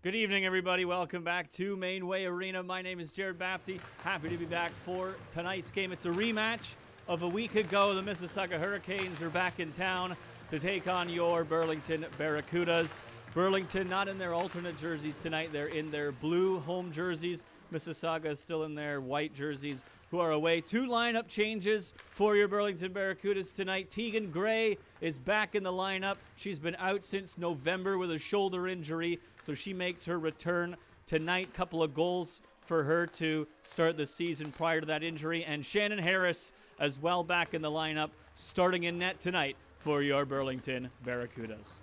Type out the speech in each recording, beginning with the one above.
Good evening, everybody. Welcome back to Mainway Arena. My name is Jared Bapty. Happy to be back for tonight's game. It's a rematch of a week ago. The Mississauga Hurricanes are back in town to take on your Burlington Barracudas. Burlington not in their alternate jerseys tonight. They're in their blue home jerseys. Mississauga is still in their white jerseys, who are away. Two lineup changes for your Burlington Barracudas tonight. Tegan Gray is back in the lineup. She's been out since November with a shoulder injury, so she makes her return tonight. Couple of goals for her to start the season prior to that injury. And Shannon Harris as well back in the lineup, starting in net tonight for your Burlington Barracudas.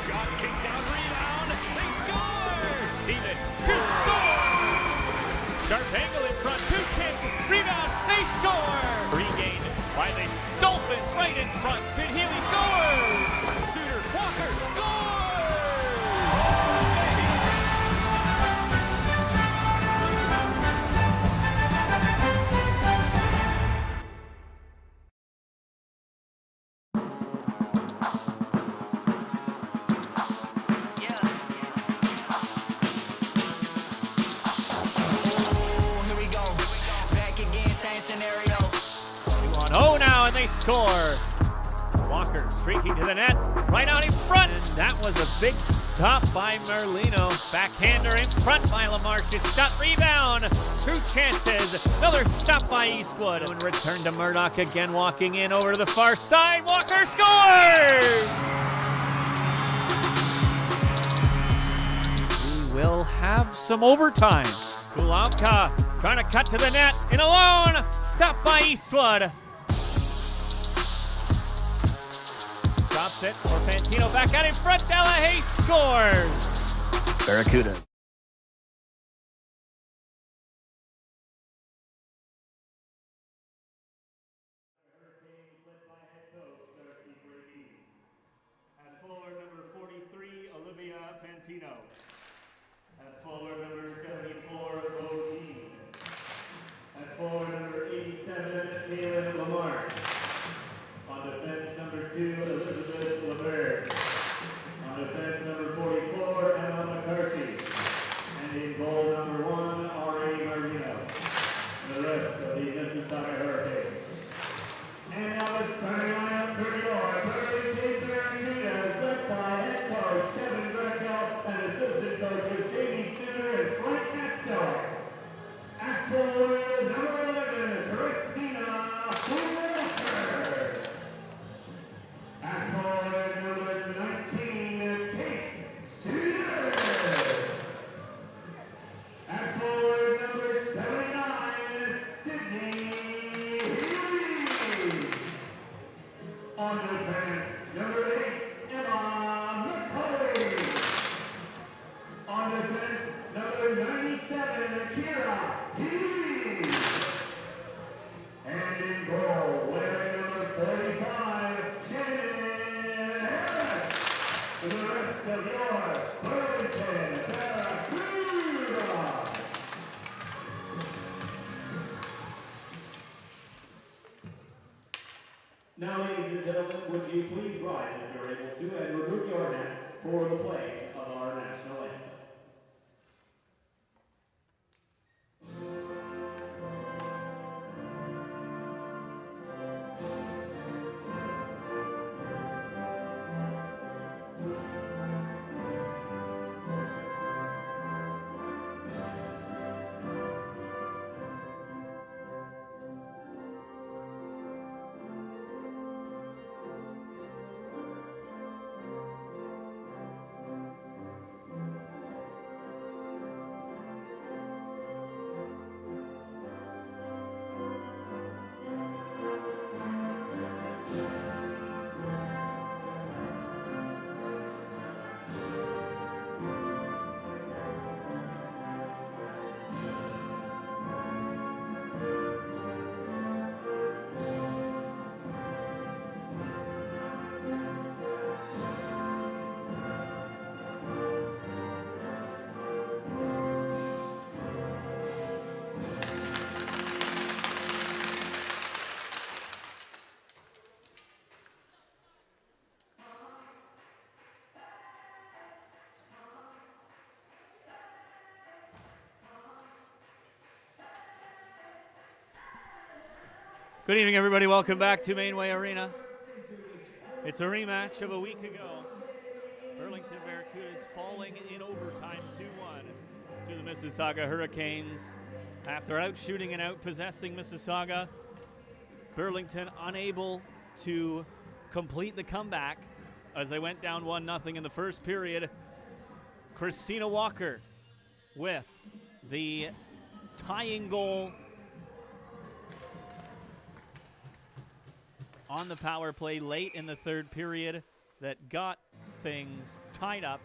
Shot, kick down, rebound, they score! Steven, shoot, score! Sharp angle in front, two chances, rebound, they score! Regained by the Dolphins right in front, Sid Healy scores! Suter, Walker, scores! Oh, now, and they score. Walker streaking to the net, right out in front. And that was a big stop by Merlino. Backhander in front by Lamarche. Stop, rebound. Two chances. Another stop by Eastwood. And return to Murdoch again, walking in over to the far side. Walker scores! We will have some overtime. Kulauka trying to cut to the net, in alone. Stop by Eastwood. Drops it for Fantino, back out in front, Delahaye scores! Barracuda. Hurricanes led by head coach Darcy Brady. At forward number 43, Olivia Fantino. At forward number 74, Bo Dean. At forward number 87, Kaylin Lamar. On defense, number 2, Elizabeth LeBert. On defense, number 44, Emma McCarthy. And in goal, number 1, Ari Marino. And the rest of the Mississauga Hurricanes. And now the starting lineup for your Burlington Barracudas, led by head coach Kevin Greco and assistant coaches Jamie Suter and Frank Nestor. At forward, number 11, Christina Walker. At forward, number 19, Kate Suter. At forward, number 79, Sydney Healy. On defense, number 8, Emma McCauley. On defense, number 97, Akira Healy. And in goal, wearing number 45, Shannon Harris. For the rest of your Burlington Barracuda. Now, ladies and gentlemen, would you please rise if you're able to and remove your hats for the playing of our national anthem. Good evening, everybody. Welcome back to Mainway Arena. It's a rematch of a week ago. Burlington Barracudas falling in overtime 2-1 to the Mississauga Hurricanes. After outshooting and outpossessing Mississauga, Burlington unable to complete the comeback as they went down 1-0 in the first period. Christina Walker with the tying goal on the power play late in the third period that got things tied up.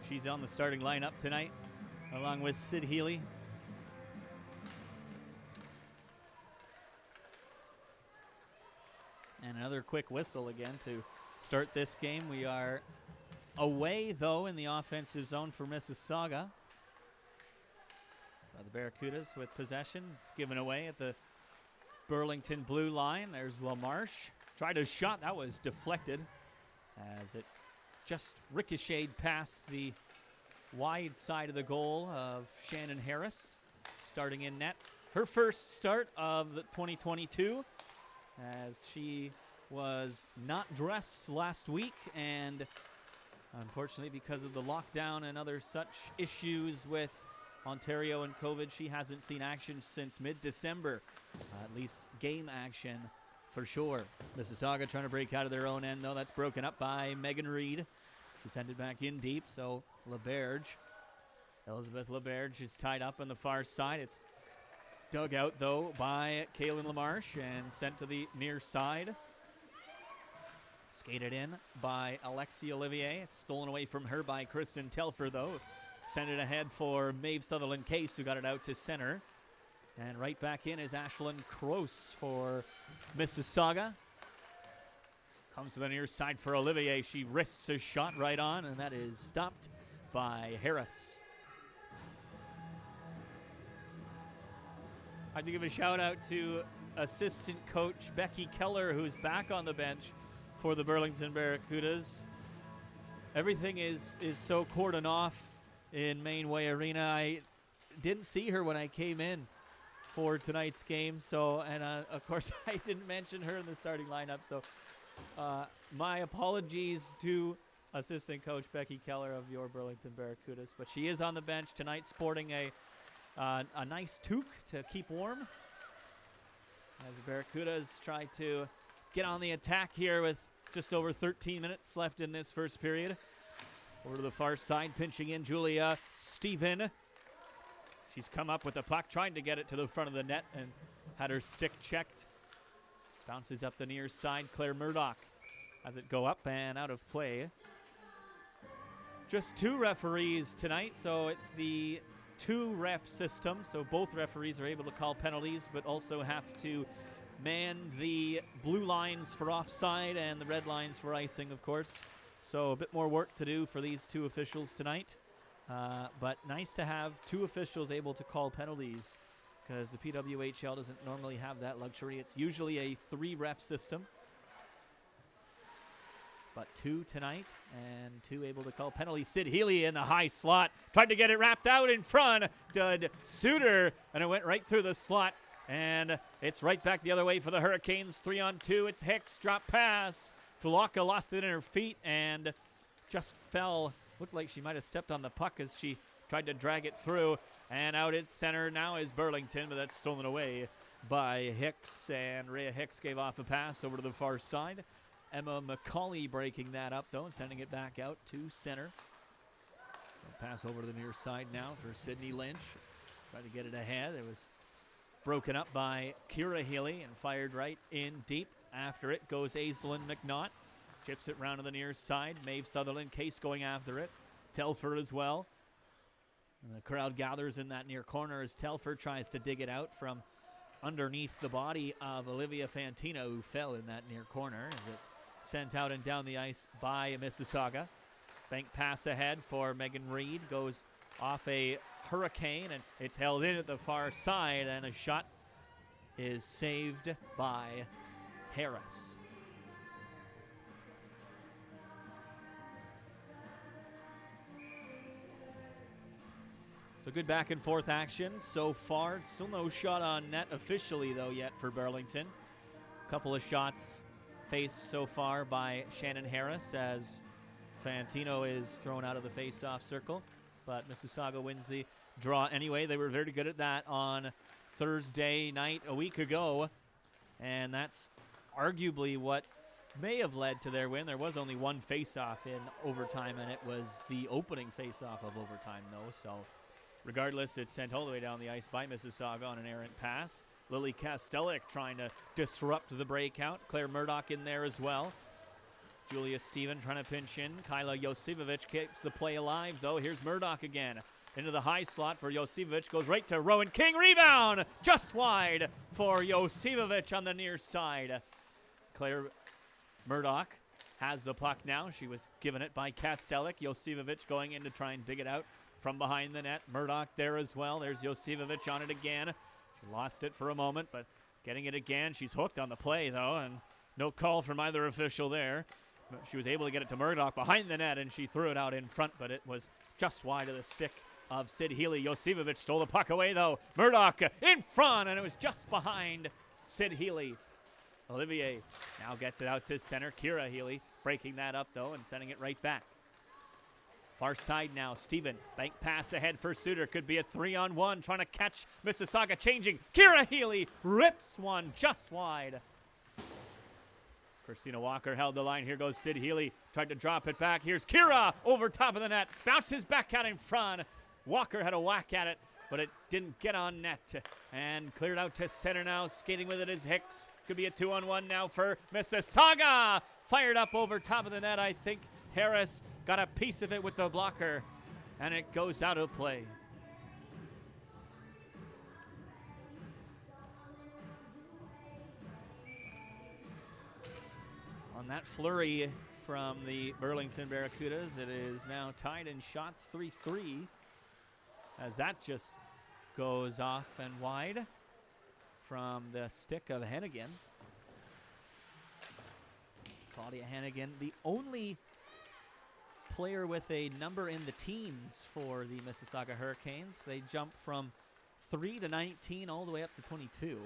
She's on the starting lineup tonight, along with Sid Healy. And another quick whistle again to start this game. We are away, though, in the offensive zone for Mississauga. The Barracudas with possession. It's given away at the Burlington blue line. There's LaMarche. Tried a shot. That was deflected as it just ricocheted past the wide side of the goal of Shannon Harris, starting in net. Her first start of the 2022, as she was not dressed last week, and unfortunately because of the lockdown and other such issues with Ontario and COVID, she hasn't seen action since mid-December, at least game action for sure. Mississauga trying to break out of their own end, though. That's broken up by Megan Reed. She sent it back in deep, so Elizabeth LaBerge is tied up on the far side. It's dug out, though, by Kaylin LaMarche and sent to the near side. Skated in by Alexia Olivier. It's stolen away from her by Kristen Telfer, though. Sent it ahead for Maeve Sutherland Case, who got it out to center. And right back in is Ashlyn Kroos for Mississauga. Comes to the near side for Olivier. She wrists a shot right on, and that is stopped by Harris. I'd like to give a shout out to assistant coach Becky Keller, who's back on the bench for the Burlington Barracudas. Everything is so cordoned off in Mainway Arena. I didn't see her when I came in for tonight's game, so, and of course I didn't mention her in the starting lineup, so my apologies to assistant coach Becky Keller of your Burlington Barracudas, but she is on the bench tonight sporting a nice toque to keep warm as the Barracudas try to get on the attack here with just over 13 minutes left in this first period. Over to the far side, pinching in Julia Stephen. She's come up with the puck, trying to get it to the front of the net and had her stick checked. Bounces up the near side. Claire Murdoch has it go up and out of play. Just two referees tonight, so it's the two-ref system. So both referees are able to call penalties, but also have to man the blue lines for offside and the red lines for icing, of course. So a bit more work to do for these two officials tonight. But nice to have two officials able to call penalties, because the PWHL doesn't normally have that luxury. It's usually a three-ref system. But two tonight, and two able to call penalties. Sid Healy in the high slot. Tried to get it wrapped out in front. Did Suter, and it went right through the slot. And it's right back the other way for the Hurricanes. 3-on-2. It's Hicks. Drop pass. Fulaka lost it in her feet and just fell. Looked like she might have stepped on the puck as she tried to drag it through. And out at center now is Burlington, but that's stolen away by Hicks. And Rhea Hicks gave off a pass over to the far side. Emma McCauley breaking that up, though, and sending it back out to center. Pass over to the near side now for Sydney Lynch. Tried to get it ahead. It was broken up by Kira Healy and fired right in deep. After it goes Aislinn McNaught. Chips it round to the near side. Maeve Sutherland Case going after it. Telfer as well. And the crowd gathers in that near corner as Telfer tries to dig it out from underneath the body of Olivia Fantino, who fell in that near corner as it's sent out and down the ice by Mississauga. Bank pass ahead for Megan Reed. Goes off a Hurricane, and it's held in at the far side, and a shot is saved by Harris. So good back and forth action so far. Still no shot on net officially though yet for Burlington. A couple of shots faced so far by Shannon Harris as Fantino is thrown out of the face-off circle. But Mississauga wins the draw anyway. They were very good at that on Thursday night a week ago. And that's arguably what may have led to their win. There was only one face-off in overtime, and it was the opening face-off of overtime, though. So regardless, it's sent all the way down the ice by Mississauga on an errant pass. Lily Kastelik trying to disrupt the breakout. Claire Murdoch in there as well. Julia Stephen trying to pinch in. Kyla Josivovic keeps the play alive, though. Here's Murdoch again. Into the high slot for Josivovic. Goes right to Rowan King. Rebound! Just wide for Josivovic on the near side. Claire Murdoch has the puck now. She was given it by Kastelik. Josivovic going in to try and dig it out from behind the net. Murdoch there as well. There's Josivovic on it again. She lost it for a moment, but getting it again. She's hooked on the play, though, and no call from either official there. But she was able to get it to Murdoch behind the net, and she threw it out in front, but it was just wide of the stick of Sid Healy. Josivovic stole the puck away, though. Murdoch in front, and it was just behind Sid Healy. Olivier now gets it out to center. Kira Healy breaking that up, though, and sending it right back. Far side now, Steven. Bank pass ahead for Suter. Could be a 3-on-1. Trying to catch Mississauga changing. Kira Healy rips one just wide. Christina Walker held the line. Here goes Sid Healy. Tried to drop it back. Here's Kira over top of the net. Bounces back out in front. Walker had a whack at it, but it didn't get on net. And cleared out to center now. Skating with it is Hicks. Could be a 2-on-1 now for Mississauga. Fired up over top of the net. I think Harris got a piece of it with the blocker, and it goes out of play. On that flurry from the Burlington Barracudas, it is now tied in shots 3-3 as that just goes off and wide from the stick of Hennigan. Claudia Hennigan, the only player with a number in the teens for the Mississauga Hurricanes. They jump from 3 to 19 all the way up to 22.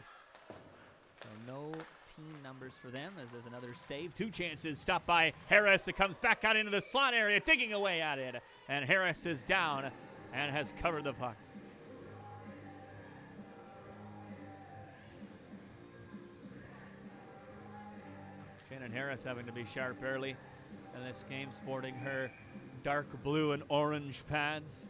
So no team numbers for them as there's another save. Two chances stopped by Harris. It comes back out into the slot area, digging away at it. And Harris is down and has covered the puck. Shannon Harris having to be sharp early in this game, sporting her dark blue and orange pads.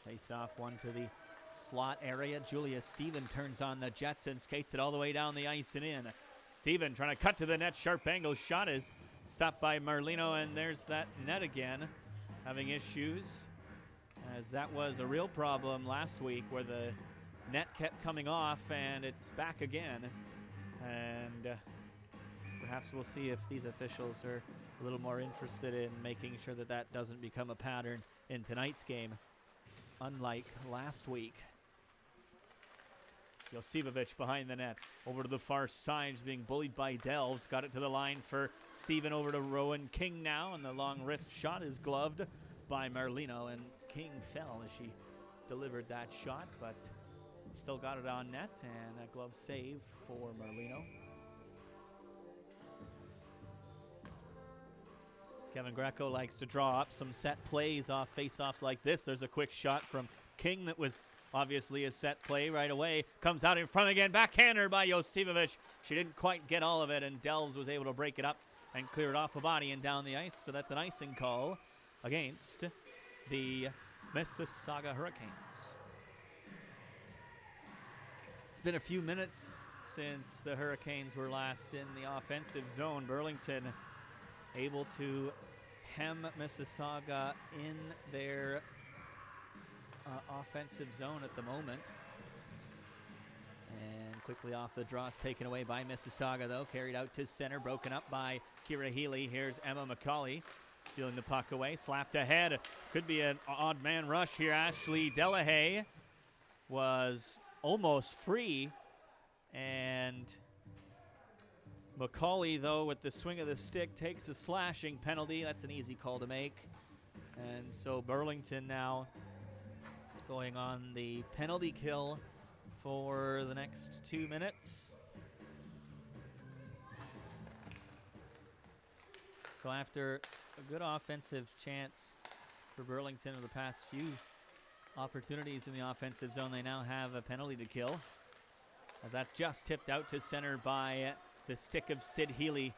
Face off one to the slot area. Julia Stephen turns on the Jets and skates it all the way down the ice and in. Stephen trying to cut to the net. Sharp angle shot is stopped by Marlino, and there's that net again having issues, as that was a real problem last week where the net kept coming off, and it's back again. And perhaps we'll see if these officials are a little more interested in making sure that that doesn't become a pattern in tonight's game, unlike last week. Josivovic behind the net. Over to the far side, is being bullied by Delves. Got it to the line for Stephen. Over to Rowan King now, and the long wrist shot is gloved by Marlino, and King fell as she delivered that shot, but still got it on net, and a glove save for Marlino. Kevin Greco likes to draw up some set plays off face-offs like this. There's a quick shot from King that was obviously a set play right away. Comes out in front again. Backhander by Josivovic. She didn't quite get all of it, and Delves was able to break it up and clear it off a body and down the ice, but that's an icing call against the Mississauga Hurricanes. It's been a few minutes since the Hurricanes were last in the offensive zone. Burlington able to hem Mississauga in their offensive zone at the moment. And quickly off the draw, it's taken away by Mississauga, though. Carried out to center, broken up by Kira Healy. Here's Emma McCauley stealing the puck away, slapped ahead. Could be an odd man rush here. Ashley Delahaye was almost free, and Macaulay, though, with the swing of the stick, takes a slashing penalty. That's an easy call to make. And so Burlington now going on the penalty kill for the next 2 minutes. So after a good offensive chance for Burlington in the past few opportunities in the offensive zone, they now have a penalty to kill, as that's just tipped out to center by the stick of Sid Healy.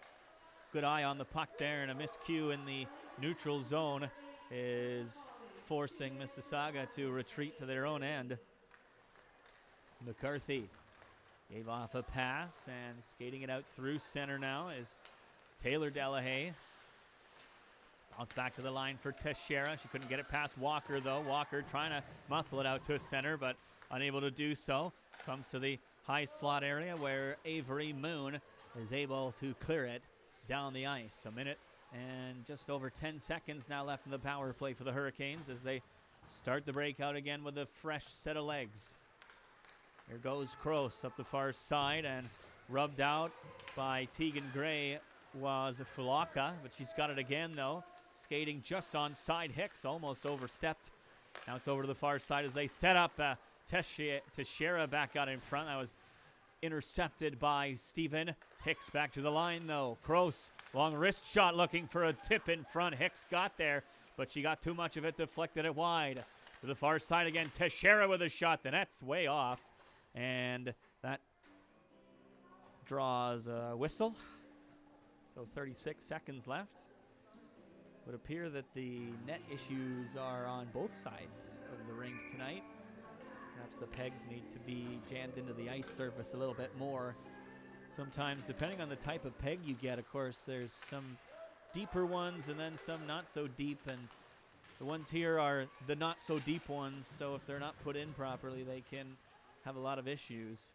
Good eye on the puck there, and a miscue in the neutral zone is forcing Mississauga to retreat to their own end. McCarthy gave off a pass, and skating it out through center now is Taylor Delahaye. Bounce back to the line for Teixeira. She couldn't get it past Walker, though. Walker trying to muscle it out to center, but unable to do so. Comes to the high slot area where Avery Moon is able to clear it down the ice. A minute and just over 10 seconds now left in the power play for the Hurricanes as they start the breakout again with a fresh set of legs. Here goes Kroos up the far side, and rubbed out by Tegan Gray was Fulaka, but she's got it again, though. Skating just onside Hicks, almost overstepped. Now it's over to the far side as they set up Teixeira back out in front. That was intercepted by Stephen. Hicks back to the line, though. Kroos, long wrist shot, looking for a tip in front. Hicks got there, but she got too much of it, deflected it wide. To the far side again, Teixeira with a shot. The net's way off, and that draws a whistle. So 36 seconds left. Would appear that the net issues are on both sides of the rink tonight. Perhaps the pegs need to be jammed into the ice surface a little bit more. Sometimes, depending on the type of peg you get, of course, there's some deeper ones and then some not so deep. And the ones here are the not so deep ones, so if they're not put in properly, they can have a lot of issues.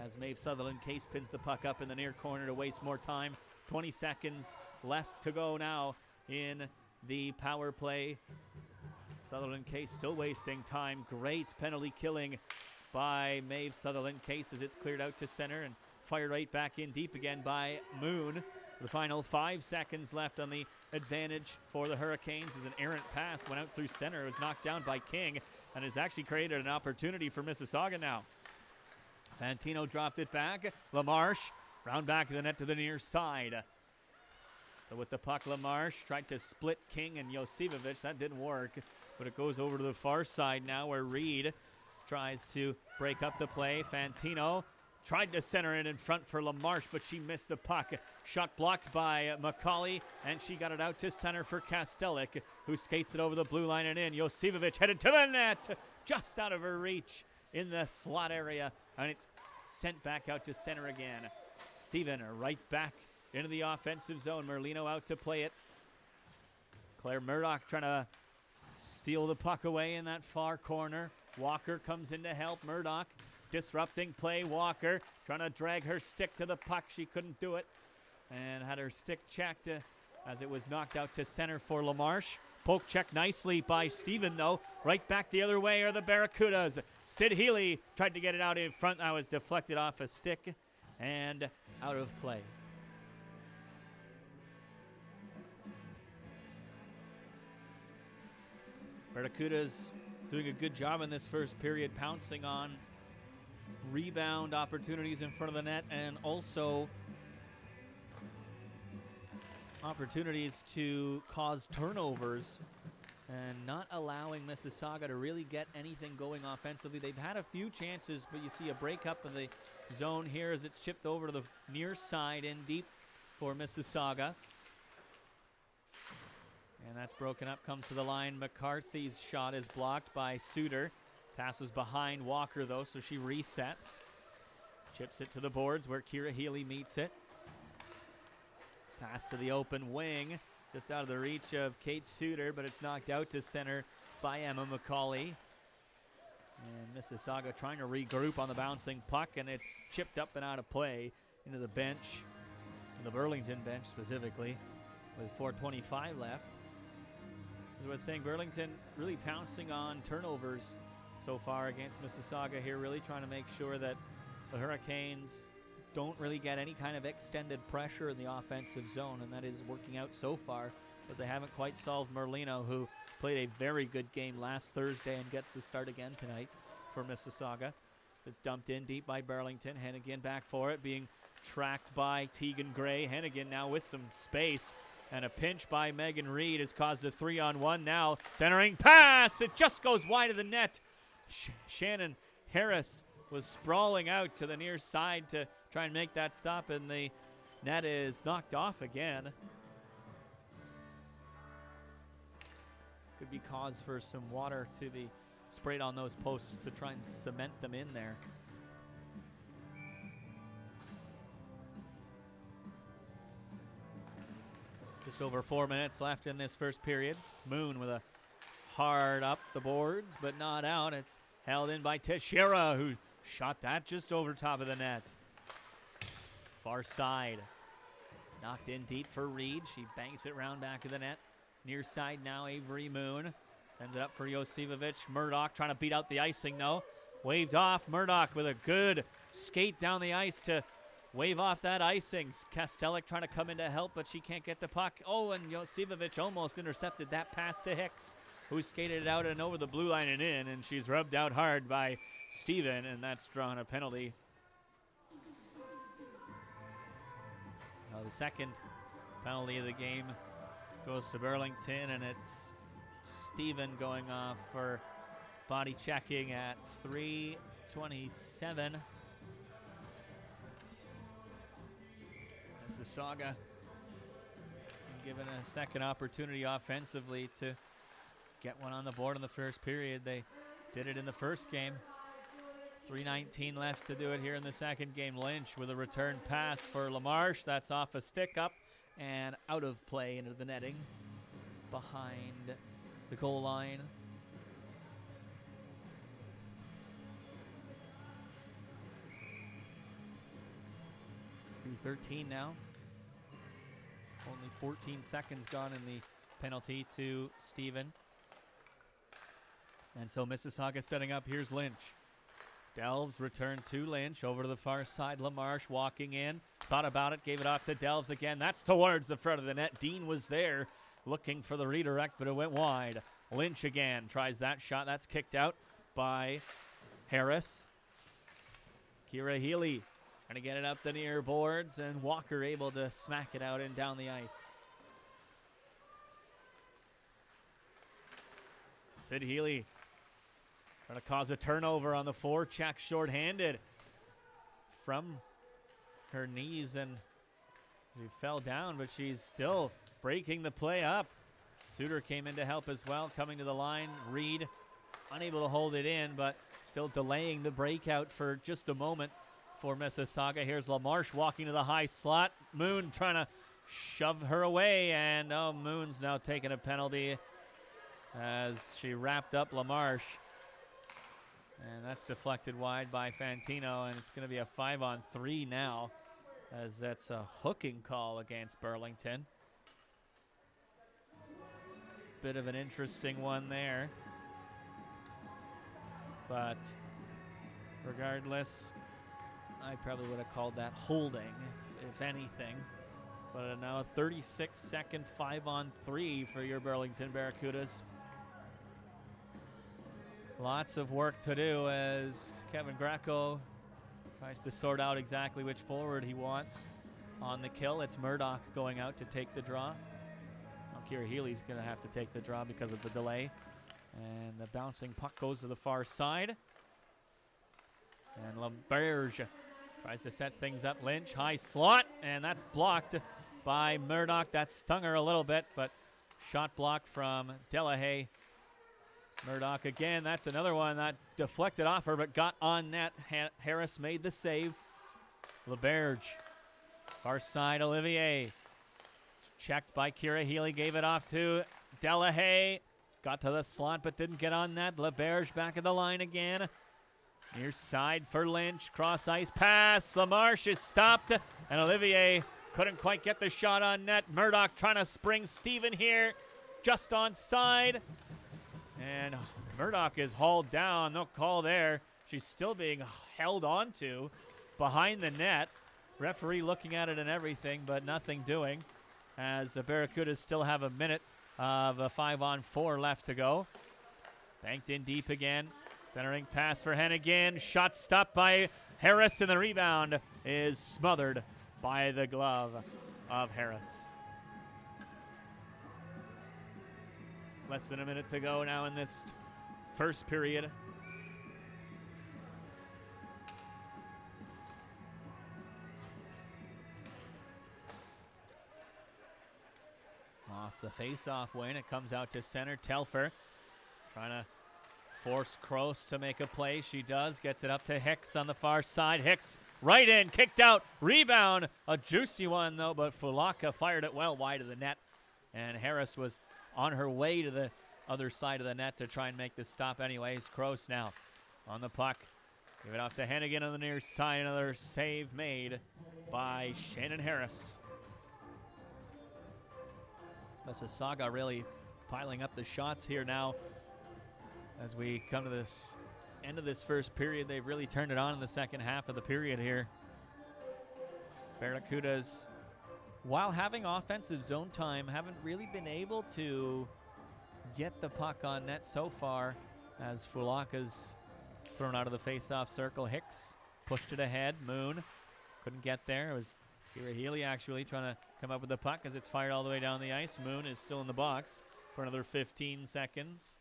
As Maeve Sutherland Case pins the puck up in the near corner to waste more time. 20 seconds less to go now in the power play. Sutherland Case still wasting time. Great penalty killing by Maeve Sutherland Case as it's cleared out to center and fired right back in deep again by Moon. The final 5 seconds left on the advantage for the Hurricanes as an errant pass went out through center. It was knocked down by King and has actually created an opportunity for Mississauga now. Fantino dropped it back. LaMarche round back of the net to the near side. So with the puck, LaMarche tried to split King and Josipovic. That didn't work, but it goes over to the far side now where Reed tries to break up the play. Fantino tried to center it in front for LaMarche, but she missed the puck. Shot blocked by Macaulay, and she got it out to center for Kastelik, who skates it over the blue line and in. Josipovic headed to the net, just out of her reach in the slot area, and it's sent back out to center again. Steven right back into the offensive zone. Merlino out to play it. Claire Murdoch trying to steal the puck away in that far corner. Walker comes in to help. Murdoch disrupting play. Walker trying to drag her stick to the puck. She couldn't do it and had her stick checked as it was knocked out to center for LaMarche. Poke check nicely by Steven, though. Right back the other way are the Barracudas. Sid Healy tried to get it out in front. That was deflected off a stick and out of play. Barracudas doing a good job in this first period, pouncing on rebound opportunities in front of the net and also opportunities to cause turnovers and not allowing Mississauga to really get anything going offensively. They've had a few chances, but you see a breakup in the zone here as it's chipped over to the near side in deep for Mississauga. And that's broken up, comes to the line. McCarthy's shot is blocked by Suter. Pass was behind Walker, though, so she resets. Chips it to the boards where Kira Healy meets it. Pass to the open wing, just out of the reach of Kate Suter, but it's knocked out to center by Emma Macaulay. And Mississauga trying to regroup on the bouncing puck, and it's chipped up and out of play into the bench, the Burlington bench specifically, with 4:25 left. As I was saying, Burlington really pouncing on turnovers so far against Mississauga here, really trying to make sure that the Hurricanes don't really get any kind of extended pressure in the offensive zone, and that is working out so far, but they haven't quite solved Merlino, who played a very good game last Thursday and gets the start again tonight for Mississauga. It's dumped in deep by Burlington. Hennigan back for it, being tracked by Tegan Gray. Hennigan now with some space, and a pinch by Megan Reed has caused a 3-on-1 now. Centering pass, it just goes wide of the net. Shannon Harris was sprawling out to the near side to try and make that stop, and the net is knocked off again. Could be cause for some water to be sprayed on those posts to try and cement them in there. Just over 4 minutes left in this first period. Moon with a hard up the boards, but not out. It's held in by Teixeira, who shot that just over top of the net. Far side. Knocked in deep for Reed. She banks it round back of the net. Near side now, Avery Moon. Sends it up for Josivovic. Murdoch trying to beat out the icing, though. Waved off. Murdoch with a good skate down the ice to wave off that icing. Kastelik trying to come in to help, but she can't get the puck. Oh, and Josivovic almost intercepted that pass to Hicks, who skated it out and over the blue line and in, and she's rubbed out hard by Steven, and that's drawn a penalty. Now the second penalty of the game goes to Burlington, and it's Steven going off for body checking at 3:27. Mississauga given a second opportunity offensively to get one on the board in the first period. They did it in the first game. 3:19 left to do it here in the second game. Lynch with a return pass for LaMarche. That's off a stick up and out of play into the netting behind the goal line. .13 now. Only 14 seconds gone in the penalty to Steven. And so Mississauga setting up. Here's Lynch. Delves return to Lynch. Over to the far side. LaMarche walking in. Thought about it. Gave it off to Delves again. That's towards the front of the net. Dean was there looking for the redirect, but it went wide. Lynch again tries that shot. That's kicked out by Harris. Kira Healy trying to get it up the near boards, and Walker able to smack it out and down the ice. Sid Healy trying to cause a turnover on the forecheck, shorthanded from her knees, and she fell down, but she's still breaking the play up. Suter came in to help as well, coming to the line. Reed unable to hold it in, but still delaying the breakout for just a moment for Mississauga. Here's LaMarche walking to the high slot. Moon trying to shove her away, and Moon's now taking a penalty as she wrapped up LaMarche. And that's deflected wide by Fantino, and it's going to be a 5-on-3 now, as that's a hooking call against Burlington. Bit of an interesting one there. But regardless, I probably would have called that holding, if anything. But now a 36-second 5-on-3 for your Burlington Barracudas. Lots of work to do as Kevin Greco tries to sort out exactly which forward he wants on the kill. It's Murdoch going out to take the draw. Now Kira Healy's going to have to take the draw because of the delay. And the bouncing puck goes to the far side. And LaBerge tries to set things up. Lynch, high slot, and that's blocked by Murdoch. That stung her a little bit, but shot block from Delahaye. Murdoch again, that's another one that deflected off her, but got on net. Harris made the save. LaBerge, far side, Olivier. Checked by Kira Healy, gave it off to Delahaye. Got to the slot, but didn't get on net. LaBerge back at the line again. Near side for Lynch. Cross ice pass. LaMarche is stopped, and Olivier couldn't quite get the shot on net. Murdoch trying to spring Steven here, just on side. And Murdoch is hauled down. No call there. She's still being held onto behind the net. Referee looking at it and everything, but nothing doing, as the Barracudas still have a minute of a 5-on-4 left to go. Banked in deep again. Centering pass for Hennigan. Shot stopped by Harris, and the rebound is smothered by the glove of Harris. Less than a minute to go now in this first period. Off the face-off wing, it comes out to center. Telfer trying to force Kroos to make a play. She does. Gets it up to Hicks on the far side. Hicks right in, kicked out, rebound. A juicy one though, but Fulaka fired it well wide of the net. And Harris was on her way to the other side of the net to try and make the stop anyways. Kroos now on the puck. Give it off to Hennigan on the near side. Another save made by Shannon Harris. Mississauga really piling up the shots here now. As we come to this end of this first period, they've really turned it on in the second half of the period here. Barracudas, while having offensive zone time, haven't really been able to get the puck on net so far, as Fulaka's thrown out of the face-off circle. Hicks pushed it ahead. Moon couldn't get there. It was Kira Healy actually trying to come up with the puck as it's fired all the way down the ice. Moon is still in the box for another 15 seconds.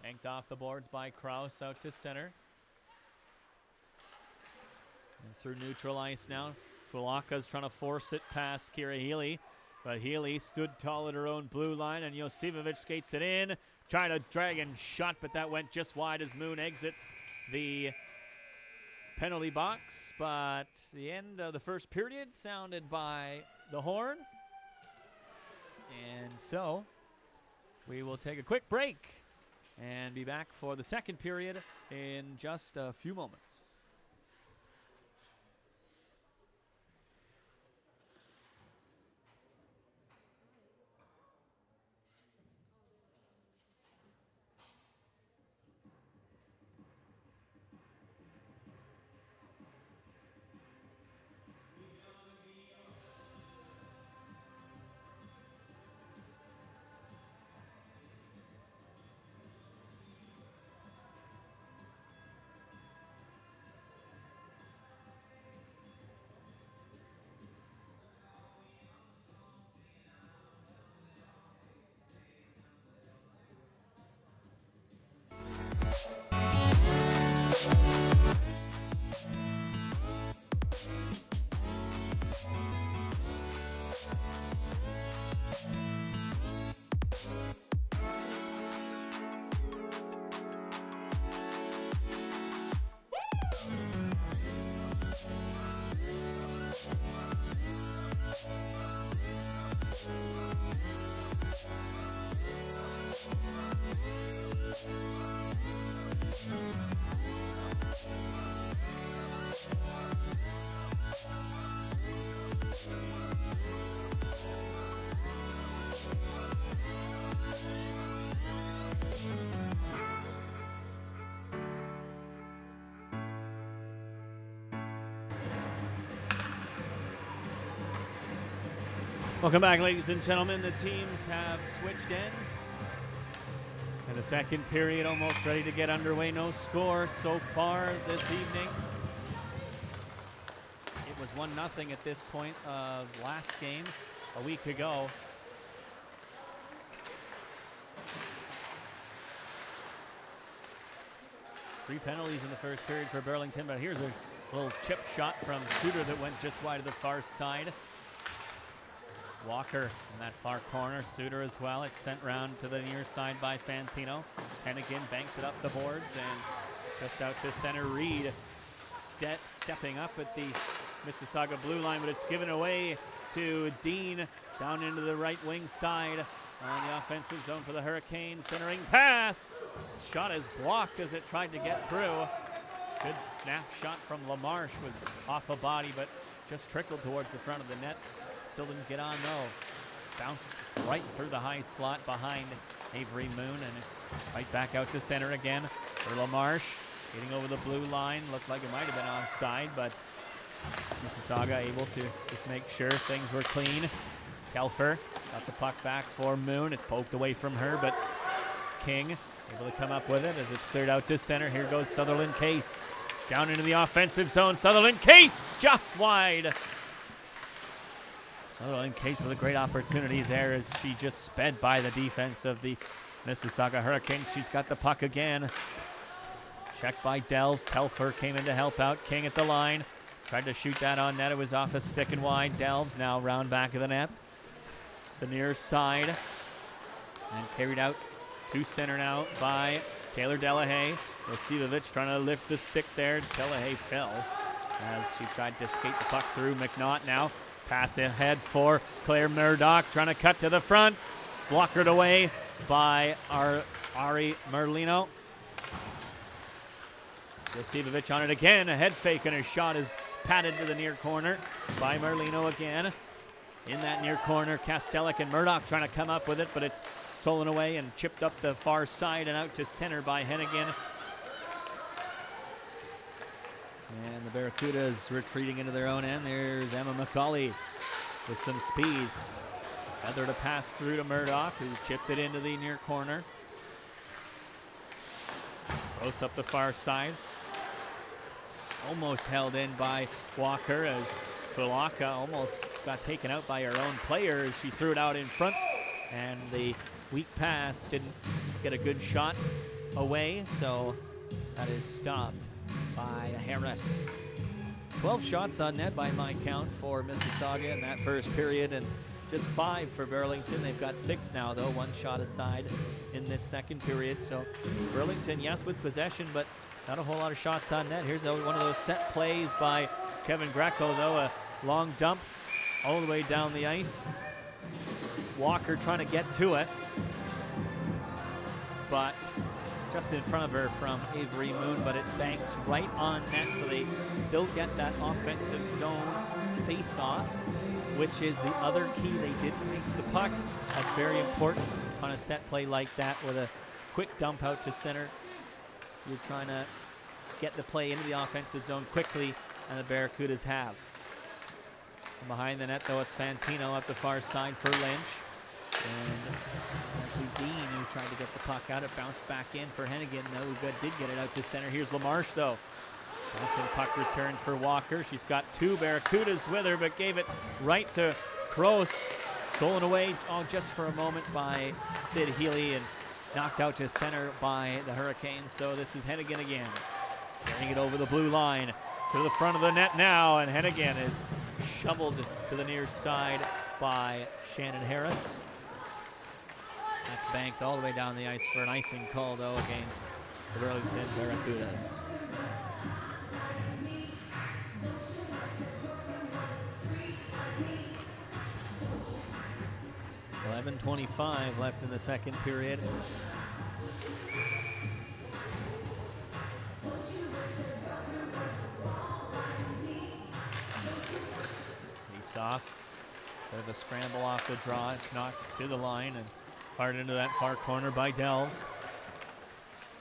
Banked off the boards by Kraus out to center. And through neutral ice now. Fulaka's trying to force it past Kira Healy. But Healy stood tall at her own blue line, and Josipovic skates it in. Trying to drag and shot, but that went just wide as Moon exits the penalty box. But the end of the first period sounded by the horn. And so we will take a quick break and be back for the second period in just a few moments. Welcome back, ladies and gentlemen. The teams have switched ends. And the second period almost ready to get underway. No score so far this evening. It was 1-0 at this point of last game a week ago. Three penalties in the first period for Burlington, but here's a little chip shot from Suter that went just wide of the far side. Walker in that far corner, Suter as well. It's sent round to the near side by Fantino. Hennigan banks it up the boards and just out to center. Reed stepping up at the Mississauga blue line, but it's given away to Dean down into the right wing side on the offensive zone for the Hurricanes. Centering pass. Shot is blocked as it tried to get through. Good snap shot from LaMarche, was off a body, but just trickled towards the front of the net. Still didn't get on though. Bounced right through the high slot behind Avery Moon, and it's right back out to center again for LaMarche. Getting over the blue line. Looked like it might have been offside, but Mississauga able to just make sure things were clean. Telfer got the puck back for Moon. It's poked away from her, but King able to come up with it as it's cleared out to center. Here goes Sutherland Case. Down into the offensive zone. Sutherland Case just wide. Sutherland Case with a great opportunity there as she just sped by the defense of the Mississauga Hurricanes. She's got the puck again. Checked by Delves. Telfer came in to help out. King at the line. Tried to shoot that on net. It was off a stick and wide. Delves now round back of the net. The near side. And carried out to center now by Taylor Delahaye. Rosivovich trying to lift the stick there. Delahaye fell as she tried to skate the puck through. McNaught now. Pass ahead for Claire Murdoch. Trying to cut to the front. Blockered away by Ari Merlino. Rosivovich on it again. A head fake and a shot is patted to the near corner by Merlino again. In that near corner, Kastelik and Murdoch trying to come up with it, but it's stolen away and chipped up the far side and out to center by Hennigan. And the Barracudas retreating into their own end. There's Emma McCauley with some speed. Feather to pass through to Murdoch, who chipped it into the near corner. Close up the far side. Almost held in by Walker as Fulaka almost got taken out by her own player as she threw it out in front. And the weak pass didn't get a good shot away, so that is stopped by Harris. 12 shots on net by my count for Mississauga in that first period, and just 5 for Burlington. They've got 6 now, though, 1 shot aside in this second period. So Burlington, yes, with possession, but not a whole lot of shots on net. Here's one of those set plays by Kevin Greco, though, a long dump all the way down the ice. Walker trying to get to it, but just in front of her from Avery Moon, but it banks right on net, so they still get that offensive zone face-off, which is the other key. They did ice the puck. That's very important on a set play like that with a quick dump out to center. You're trying to get the play into the offensive zone quickly, and the Barracudas have. From behind the net, though, it's Fantino up the far side for Lynch. And actually Dean who tried to get the puck out. It bounced back in for Hennigan. No good. Did get it out to center. Here's LaMarche, though. Bouncing puck returns for Walker. She's got 2 Barracudas with her, but gave it right to Kroos. Stolen away just for a moment by Sid Healy and knocked out to center by the Hurricanes, though. This is Hennigan again. Getting it over the blue line to the front of the net now, and Hennigan is shoveled to the near side by Shannon Harris. That's banked all the way down the ice for an icing call, though, against the Burlington Barracudas. .25 left in the second period. Face off. Bit of a scramble off the draw. It's knocked to the line and fired into that far corner by Delves.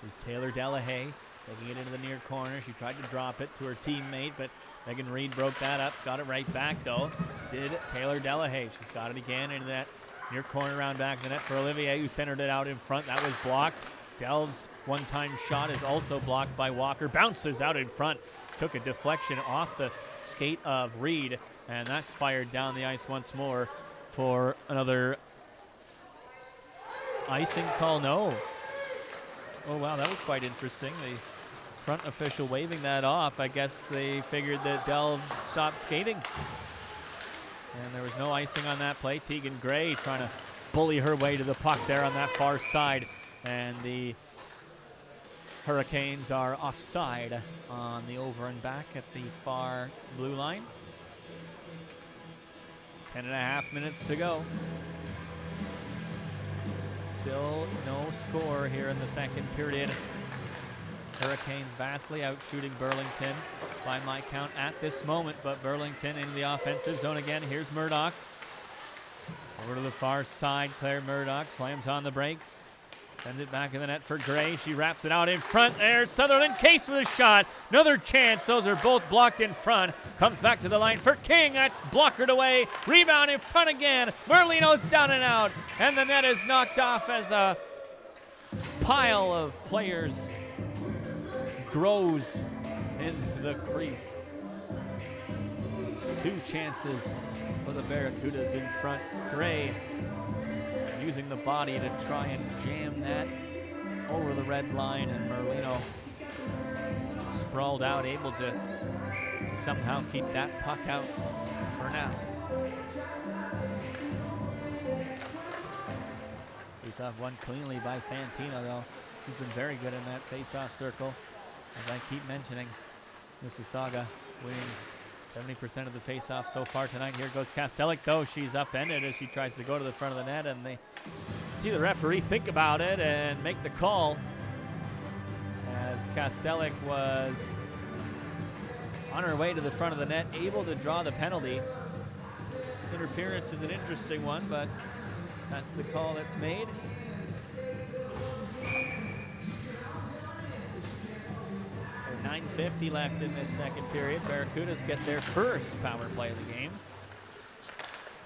This is Taylor Delahaye taking it into the near corner. She tried to drop it to her teammate, but Megan Reed broke that up. Got it right back, though. Did Taylor Delahaye. She's got it again into that near corner round back of the net for Olivier, who centered it out in front. That was blocked. Delves' one-time shot is also blocked by Walker. Bounces out in front. Took a deflection off the skate of Reed, and that's fired down the ice once more for another icing call. No. Oh, wow, that was quite interesting. The front official waving that off. I guess they figured that Delves stopped skating. And there was no icing on that play. Tegan Gray trying to bully her way to the puck there on that far side. And the Hurricanes are offside on the over and back at the far blue line. 10.5 minutes to go. Still no score here in the second period. Hurricanes vastly out shooting Burlington by my count at this moment, but Burlington in the offensive zone again. Here's Murdoch. Over to the far side, Claire Murdoch slams on the brakes. Sends it back in the net for Gray. She wraps it out in front there. Sutherland Case with a shot. Another chance. Those are both blocked in front. Comes back to the line for King. That's blockered away. Rebound in front again. Merlino's down and out. And the net is knocked off as a pile of players grows in the crease. 2 chances for the Barracudas in front. Gray using the body to try and jam that over the red line, and Merlino sprawled out, able to somehow keep that puck out for now. Face-off won cleanly by Fantino, though. He's been very good in that face-off circle. As I keep mentioning, Mississauga winning 70% of the face-off so far tonight. Here goes Kastelic, though. She's upended as she tries to go to the front of the net, and they see the referee think about it and make the call, as Kastelic was on her way to the front of the net, able to draw the penalty. Interference is an interesting one, but that's the call that's made. 9:50 left in this second period. Barracudas get their first power play of the game.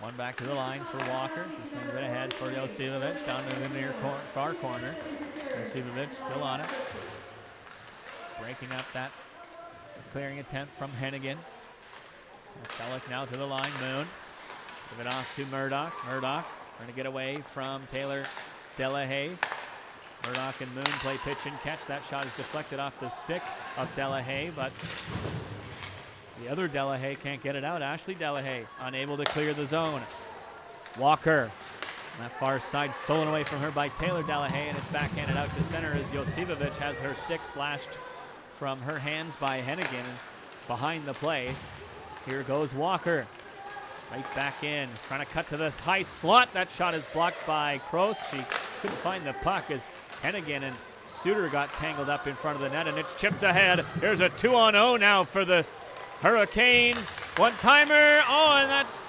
One back to the line for Walker. She sends it ahead for Josivovic down to the near far corner. Josivovic still on it. Breaking up that clearing attempt from Hennigan. Kastelic now to the line. Moon. Give it off to Murdoch. Murdoch trying to get away from Taylor Delahaye. Murdoch and Moon play pitch and catch. That shot is deflected off the stick of Delahaye, but the other Delahaye can't get it out. Ashley Delahaye unable to clear the zone. Walker on that far side, stolen away from her by Taylor Delahaye, and it's backhanded out to center as Josivovic has her stick slashed from her hands by Hennigan behind the play. Here goes Walker. Right back in, trying to cut to this high slot. That shot is blocked by Kroos. She couldn't find the puck as Hennigan and Suter got tangled up in front of the net, and it's chipped ahead. Here's a 2-on-0 now for the Hurricanes. One-timer. Oh, and that's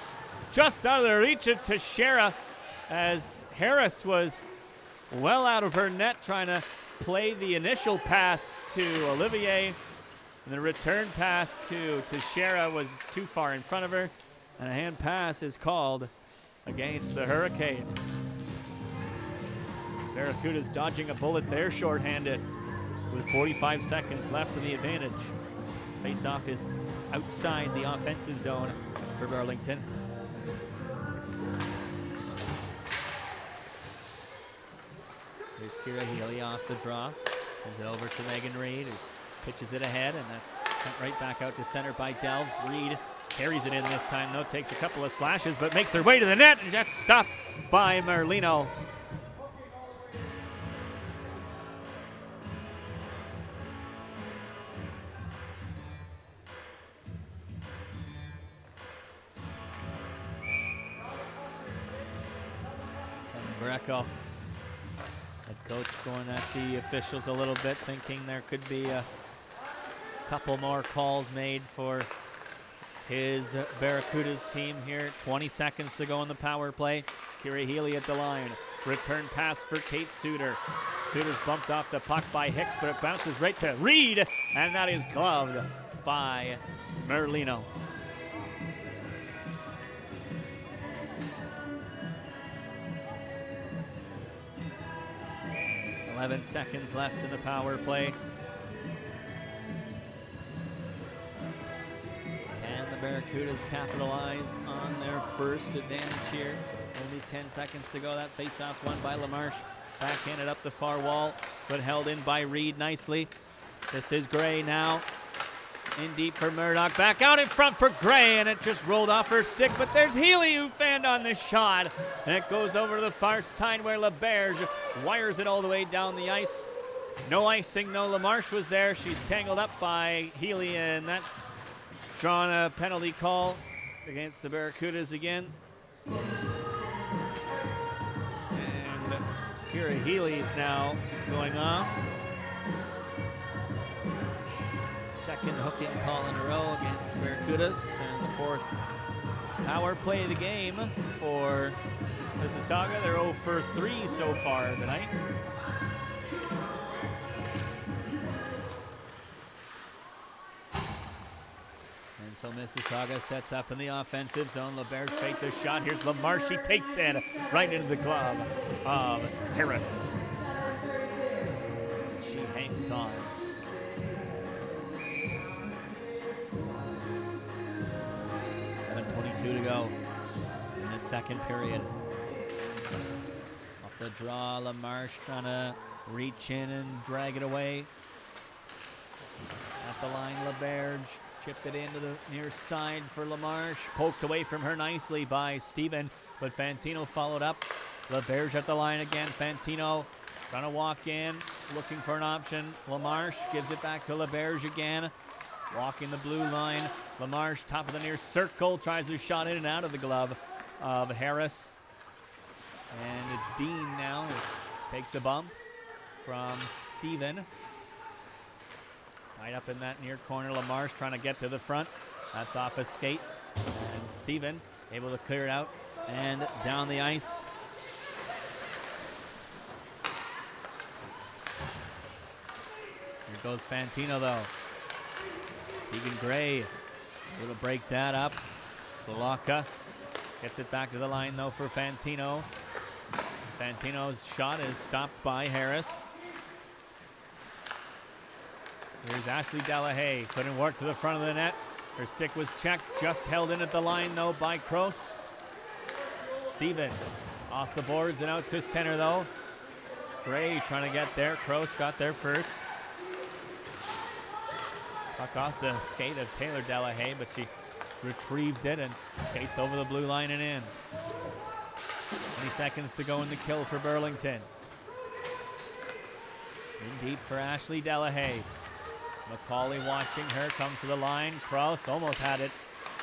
just out of the reach of Teixeira as Harris was well out of her net trying to play the initial pass to Olivier. And the return pass to Teixeira was too far in front of her. And a hand pass is called against the Hurricanes. Barracudas dodging a bullet there shorthanded with 45 seconds left in the advantage. Face-off is outside the offensive zone for Burlington. Here's Kira Healy off the draw. Sends it over to Megan Reed, who pitches it ahead, and that's sent right back out to center by Delves. Reed carries it in this time, though. Takes a couple of slashes, but makes her way to the net, and that's stopped by Merlino. Kevin Greco, head coach, going at the officials a little bit, thinking there could be a couple more calls made for his Barracudas team here. 20 seconds to go in the power play. Kira Healy at the line. Return pass for Kate Suter. Suter's bumped off the puck by Hicks, but it bounces right to Reed, and that is gloved by Merlino. .11 seconds left in the power play. Barracudas capitalize on their first advantage here. Only 10 seconds to go. That faceoff's won by LaMarche. Backhanded up the far wall, but held in by Reed nicely. This is Gray now. In deep for Murdoch. Back out in front for Gray, and it just rolled off her stick, but there's Healy who fanned on this shot. And it goes over to the far side where LaBerge wires it all the way down the ice. No icing, no LaMarche was there. She's tangled up by Healy, and that's drawn a penalty call against the Barracudas again. And Kira Healy's now going off. Second hooking call in a row against the Barracudas, and the fourth power play of the game for Mississauga. They're 0 for 3 so far tonight. So Mississauga sets up in the offensive zone. LeBerge fake the shot. Here's Lamar. She takes it right into the glove of Harris. She hangs on. 7:22 to go in the second period. Off the draw, LaMarche trying to reach in and drag it away. At the line, LeBerge chipped it into the near side for LaMarche. Poked away from her nicely by Steven, but Fantino followed up. LeBerge at the line again. Fantino trying to walk in, looking for an option. LaMarche gives it back to LeBerge again. Walking the blue line. LaMarche, top of the near circle, tries a shot in and out of the glove of Harris. And it's Dean now. Takes a bump from Steven. Tied up in that near corner. LaMarche trying to get to the front. That's off a skate. And Steven able to clear it out and down the ice. Here goes Fantino though. Tegan Gray able to break that up. Flolaka gets it back to the line though for Fantino. Fantino's shot is stopped by Harris. Here's Ashley Delahaye. Couldn't work to the front of the net. Her stick was checked. Just held in at the line, though, by Kroos. Steven off the boards and out to center, though. Gray trying to get there. Kroos got there first. Puck off the skate of Taylor Delahaye, but she retrieved it and skates over the blue line and in. 20 seconds to go in the kill for Burlington. In deep for Ashley Delahaye. McCauley watching her, comes to the line. Kraus almost had it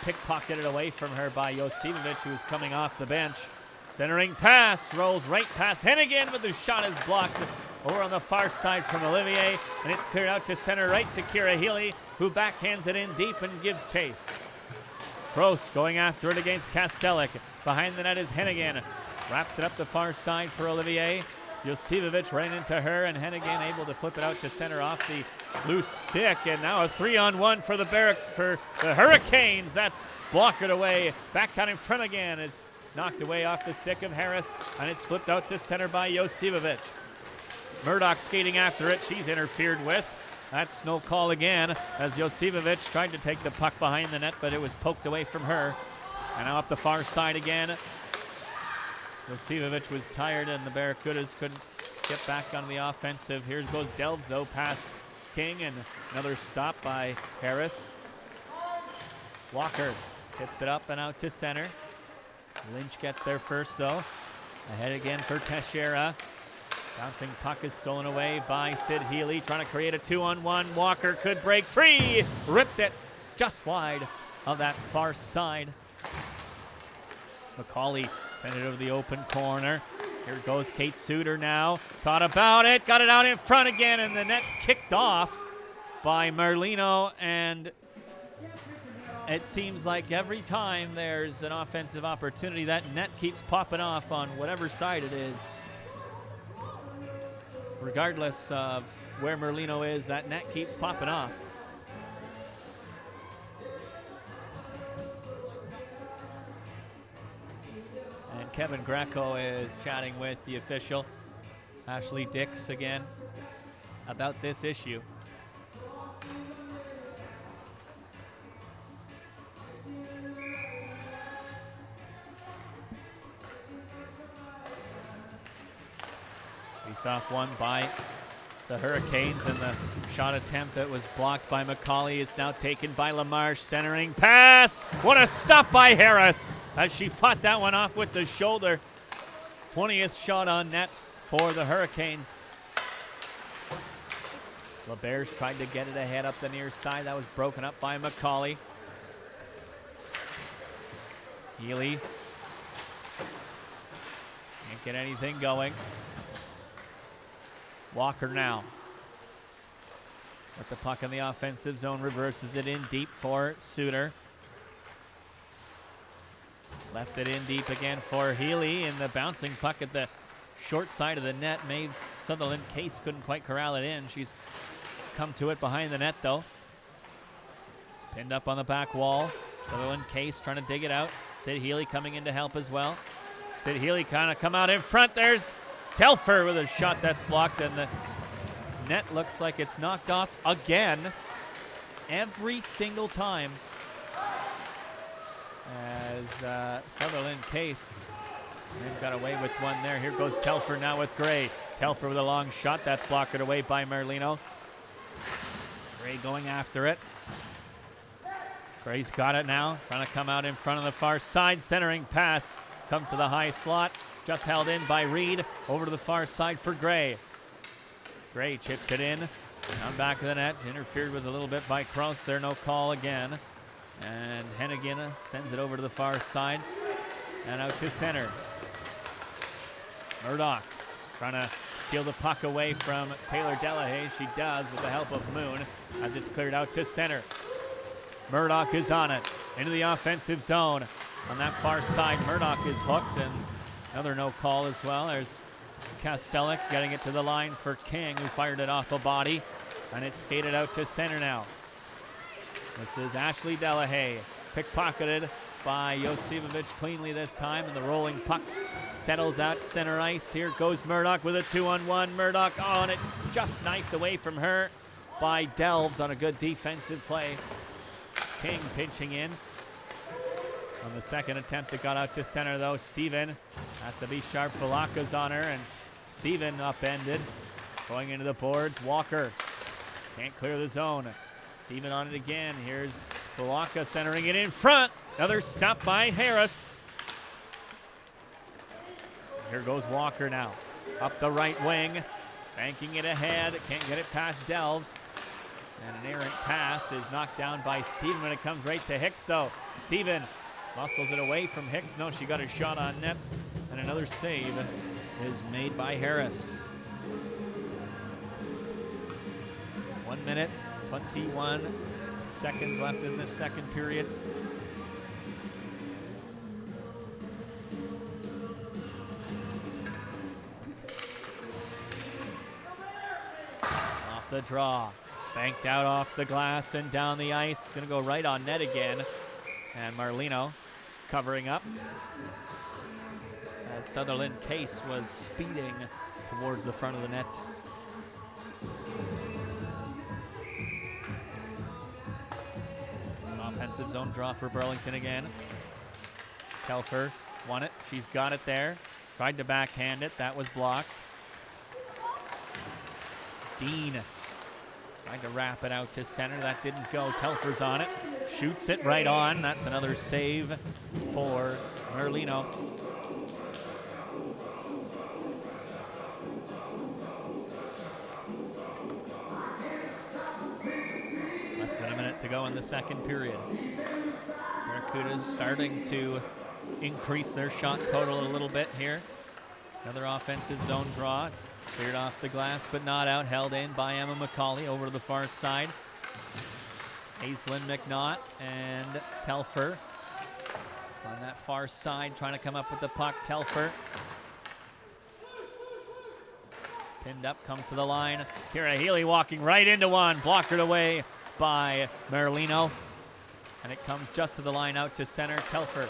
pickpocketed away from her by Josivovic, who was coming off the bench. Centering pass, rolls right past Hennigan, but the shot is blocked over on the far side from Olivier, and it's cleared out to center right to Kira Healy, who backhands it in deep and gives chase. Kroos going after it against Kastelik. Behind the net is Hennigan. Wraps it up the far side for Olivier. Josivovic ran into her, and Hennigan able to flip it out to center off the loose stick, and now a 3-on-1 for the Hurricanes. That's blocked away. Back out in front again. It's knocked away off the stick of Harris, and it's flipped out to center by Josivovic. Murdoch skating after it. She's interfered with. That's no call again, as Josivovic tried to take the puck behind the net, but it was poked away from her. And now up the far side again. Josivovic was tired, and the Barracudas couldn't get back on the offensive. Here goes Delves, though, past King, and another stop by Harris. Walker tips it up and out to center. Lynch gets there first, though. Ahead again for Teixeira. Bouncing puck is stolen away by Sid Healy, trying to create a 2-on-1. Walker could break free. Ripped it just wide of that far side. McCauley sent it over the open corner. Here goes Kate Suter now. Thought about it, got it out in front again, and the net's kicked off by Merlino. And it seems like every time there's an offensive opportunity, that net keeps popping off on whatever side it is. Regardless of where Merlino is, that net keeps popping off. And Kevin Greco is chatting with the official, Ashley Dix, again, about this issue. Face-off won by the Hurricanes, and the shot attempt that was blocked by McCauley is now taken by LaMarche. Centering pass. What a stop by Harris as she fought that one off with the shoulder. 20th shot on net for the Hurricanes. LeBerge tried to get it ahead up the near side. That was broken up by McCauley. Healy can't get anything going. Walker now. With the puck in the offensive zone, reverses it in deep for Suter. Left it in deep again for Healy, and the bouncing puck at the short side of the net made Sutherland Case couldn't quite corral it in. She's come to it behind the net, though. Pinned up on the back wall. Sutherland Case trying to dig it out. Sid Healy coming in to help as well. Sid Healy kind of come out in front. There's Telfer with a shot that's blocked, and the net looks like it's knocked off again. Every single time. As Sutherland Case, they've got away with one there. Here goes Telfer now with Gray. Telfer with a long shot. That's blocked away by Merlino. Gray going after it. Gray's got it now. Trying to come out in front of the far side. Centering pass. Comes to the high slot. Just held in by Reed. Over to the far side for Gray. Gray chips it in. On back of the net. Interfered with a little bit by Kraus. There, no call again. And Hennigan sends it over to the far side. And out to center. Murdoch trying to steal the puck away from Taylor Delahaye. She does with the help of Moon as it's cleared out to center. Murdoch is on it. Into the offensive zone. On that far side, Murdoch is hooked, and another no call as well. There's Kastelik getting it to the line for King, who fired it off a body. And it's skated out to center now. This is Ashley Delahaye, pickpocketed by Josipovic cleanly this time, and the rolling puck settles out center ice. Here goes Murdoch with a 2-on-1. Murdoch, oh, and it's just knifed away from her by Delves on a good defensive play. King pinching in. On the second attempt, it got out to center, though. Steven has to be sharp. Falaka's on her, and Steven upended. Going into the boards. Walker can't clear the zone. Steven on it again. Here's Falaka centering it in front. Another stop by Harris. Here goes Walker now. Up the right wing. Banking it ahead. Can't get it past Delves. And an errant pass is knocked down by Steven when it comes right to Hicks, though. Steven muscles it away from Hicks. No, she got a shot on net. And another save is made by Harris. 1 minute, 21 seconds left in this second period. Off the draw. Banked out off the glass and down the ice. It's going to go right on net again. And Marlino covering up as Sutherland Case was speeding towards the front of the net. An offensive zone draw for Burlington again. Telfer won it. She's got it there. Tried to backhand it. That was blocked. Dean trying to wrap it out to center. That didn't go. Telfer's on it. Shoots it right on. That's another save for Merlino. Less than a minute to go in the second period. Barracudas starting to increase their shot total a little bit here. Another offensive zone draw. It's cleared off the glass, but not out. Held in by Emma McCauley over to the far side. Aislinn McNaught and Telfer on that far side, trying to come up with the puck. Telfer pinned up, comes to the line. Kira Healy walking right into one, blocked away by Merlino, and it comes just to the line out to center. Telfer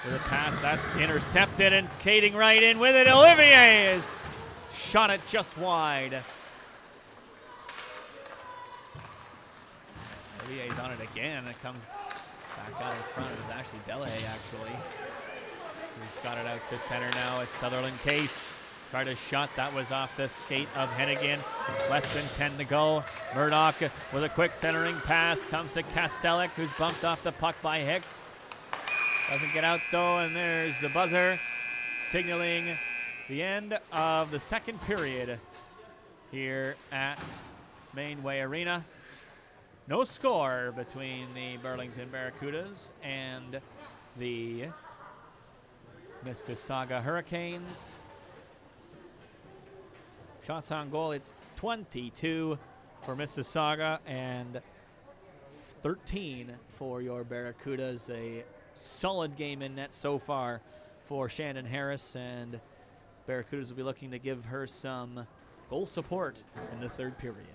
with a pass that's intercepted and skating right in with it. Olivier is shot it just wide. Olivier's on it again. It comes back out in front. It was actually Delahaye, actually. He's got it out to center now. It's Sutherland Case. Tried a shot. That was off the skate of Hennigan. Less than 10 to go. Murdoch with a quick centering pass. Comes to Kastelik, who's bumped off the puck by Hicks. Doesn't get out, though, and there's the buzzer signaling the end of the second period here at Mainway Arena. No score between the Burlington Barracudas and the Mississauga Hurricanes. Shots on goal, it's 22 for Mississauga and 13 for your Barracudas. A solid game in net so far for Shannon Harris, and Barracudas will be looking to give her some goal support in the third period.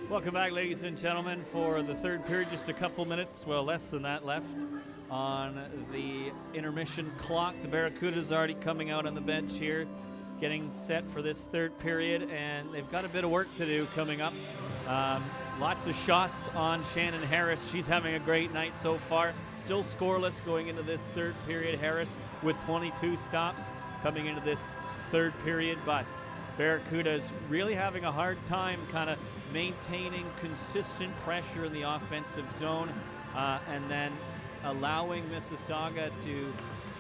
Welcome back, ladies and gentlemen, for the third period. Just a couple minutes, well, less than that left on the intermission clock. The Barracudas already coming out on the bench here, getting set for this third period, and they've got a bit of work to do coming up. Lots of shots on Shannon Harris. She's having a great night so far. Still scoreless going into this third period. Harris with 22 stops coming into this third period, but Barracudas really having a hard time kind of maintaining consistent pressure in the offensive zone, and then allowing Mississauga to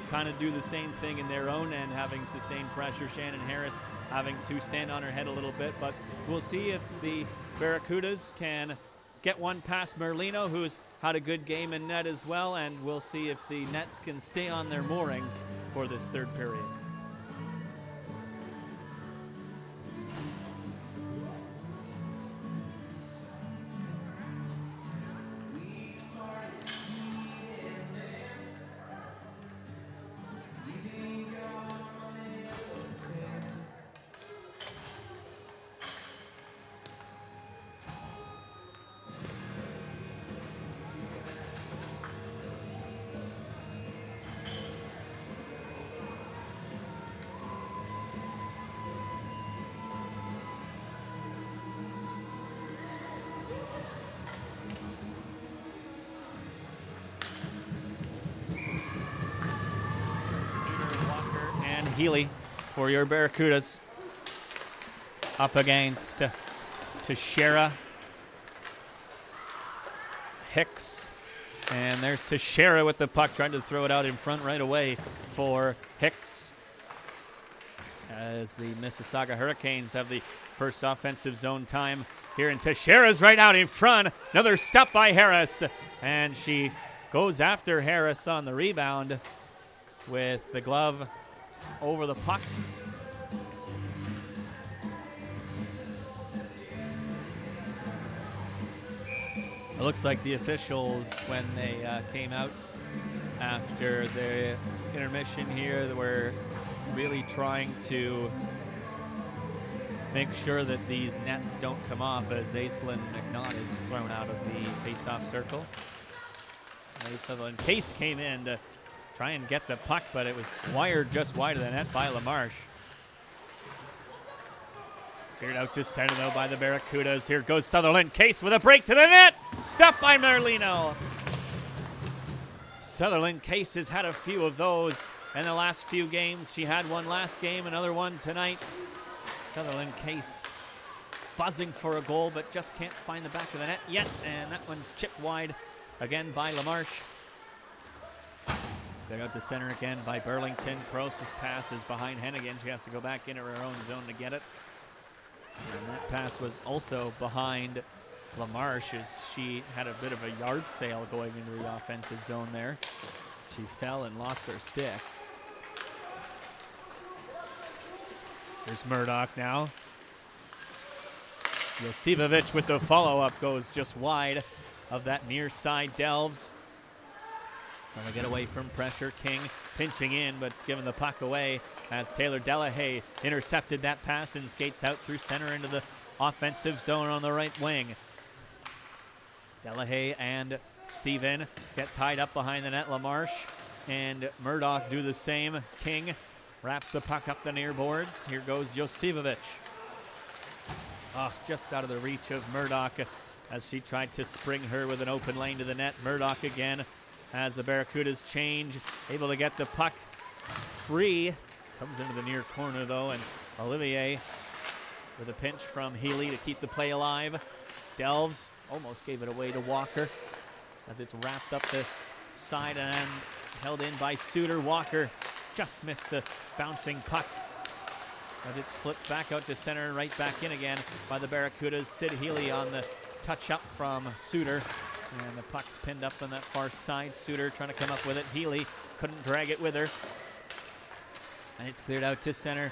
kind of do the same thing in their own end, having sustained pressure. Shannon Harris having to stand on her head a little bit, but we'll see if the Barracudas can get one past Merlino, who's had a good game in net as well, and we'll see if the Nets can stay on their moorings for this third period. Healy for your Barracudas up against Teixeira. Hicks, and there's Teixeira with the puck, trying to throw it out in front right away for Hicks, as the Mississauga Hurricanes have the first offensive zone time here, and Teixeira's right out in front. Another stop by Harris, and she goes after Harris on the rebound with the glove over the puck. It looks like the officials, when they came out after the intermission here, they were really trying to make sure that these nets don't come off, as Aislinn McNaught is thrown out of the face-off circle. Sutherland Case came in to try and get the puck, but it was wired just wide of the net by LaMarche. Cleared out to center, though, by the Barracudas. Here goes Sutherland Case with a break to the net. Stopped by Merlino. Sutherland Case has had a few of those in the last few games. She had one last game, another one tonight. Sutherland Case buzzing for a goal, but just can't find the back of the net yet. And that one's chipped wide again by LaMarche. They're out to center again by Burlington. Kroos's pass is behind Hennigan. She has to go back into her own zone to get it. And that pass was also behind LaMarche, as she had a bit of a yard sale going into the offensive zone there. She fell and lost her stick. Here's Murdoch now. Josipovic with the follow-up goes just wide of that near side. Delves trying to get away from pressure. King pinching in, but it's given the puck away as Taylor Delahaye intercepted that pass and skates out through center into the offensive zone on the right wing. Delahaye and Steven get tied up behind the net. LaMarche and Murdoch do the same. King wraps the puck up the near boards. Here goes Josipovic. Oh, just out of the reach of Murdoch as she tried to spring her with an open lane to the net. Murdoch again as the Barracudas change, able to get the puck free. Comes into the near corner, though, and Olivier with a pinch from Healy to keep the play alive. Delves almost gave it away to Walker as it's wrapped up the side and held in by Suter. Walker just missed the bouncing puck as it's flipped back out to center and right back in again by the Barracudas. Sid Healy on the touch up from Suter, and the puck's pinned up on that far side. Suter trying to come up with it. Healy couldn't drag it with her, and it's cleared out to center.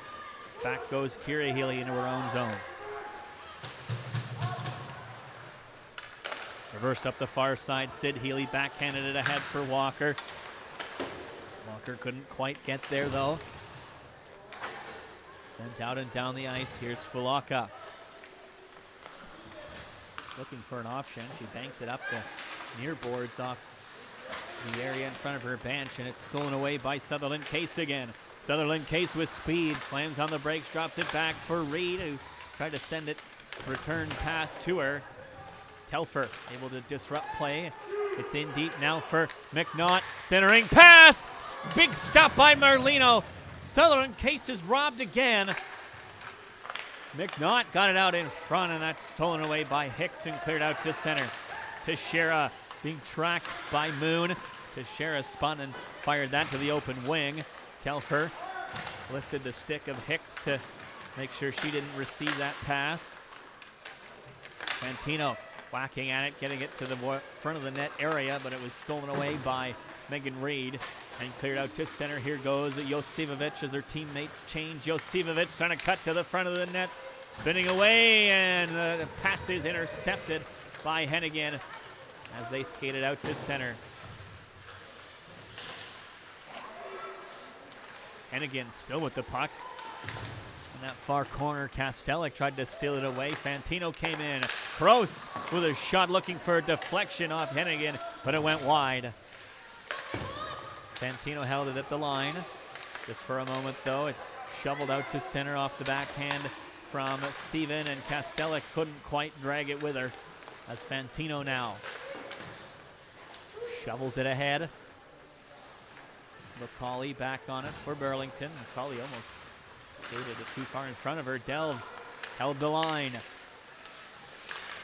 Back goes Kira Healy into her own zone. Reversed up the far side. Sid Healy backhanded it ahead for Walker. Walker couldn't quite get there, though. Sent out and down the ice. Here's Fulaka. looking for an option. She banks it up the near boards off the area in front of her bench, and it's stolen away by Sutherland Case again. Sutherland Case with speed, slams on the brakes, drops it back for Reed, who tried to send it, return pass to her. Telfer able to disrupt play. It's in deep now for McNaught, centering pass, big stop by Merlino. Sutherland Case is robbed again. McNaught got it out in front, and that's stolen away by Hicks and cleared out to center. Teixeira being tracked by Moon. Teixeira spun and fired that to the open wing. Telfer lifted the stick of Hicks to make sure she didn't receive that pass. Fantino whacking at it, getting it to the front of the net area, but it was stolen away by Megan Reed and cleared out to center. Here goes Josivovic as her teammates change. Josivovic trying to cut to the front of the net, spinning away, and the pass is intercepted by Hennigan as they skated out to center. Hennigan still with the puck. In that far corner, Kastelik tried to steal it away. Fantino came in. Kroos with a shot looking for a deflection off Hennigan, but it went wide. Fantino held it at the line. Just for a moment, though, it's shoveled out to center off the backhand from Steven, and Kastelik couldn't quite drag it with her as Fantino now shovels it ahead. McCauley back on it for Burlington. McCauley almost skated it too far in front of her. Delves held the line.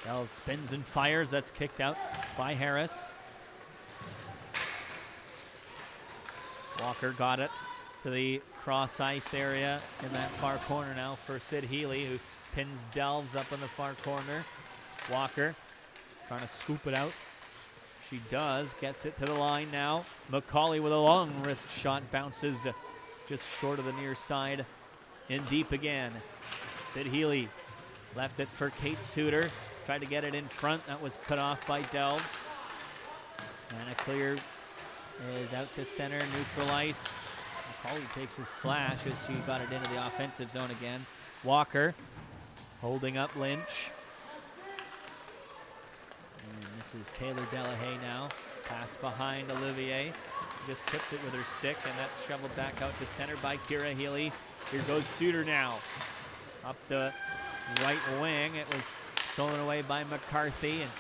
Delves spins and fires. That's kicked out by Harris. Walker got it to the cross ice area in that far corner now for Sid Healy, who pins Delves up in the far corner. Walker trying to scoop it out. She does, gets it to the line now. McCauley with a long wrist shot, bounces just short of the near side. In deep again. Sid Healy left it for Kate Suter. Tried to get it in front. That was cut off by Delves. And a clear is out to center, neutral ice. McCauley takes a slash as she got it into the offensive zone again. Walker holding up Lynch. And this is Taylor Delahaye now. Pass behind Olivier. Just tipped it with her stick, and that's shoveled back out to center by Kira Healy. Here goes Suter now. Up the right wing. It was stolen away by McCarthy and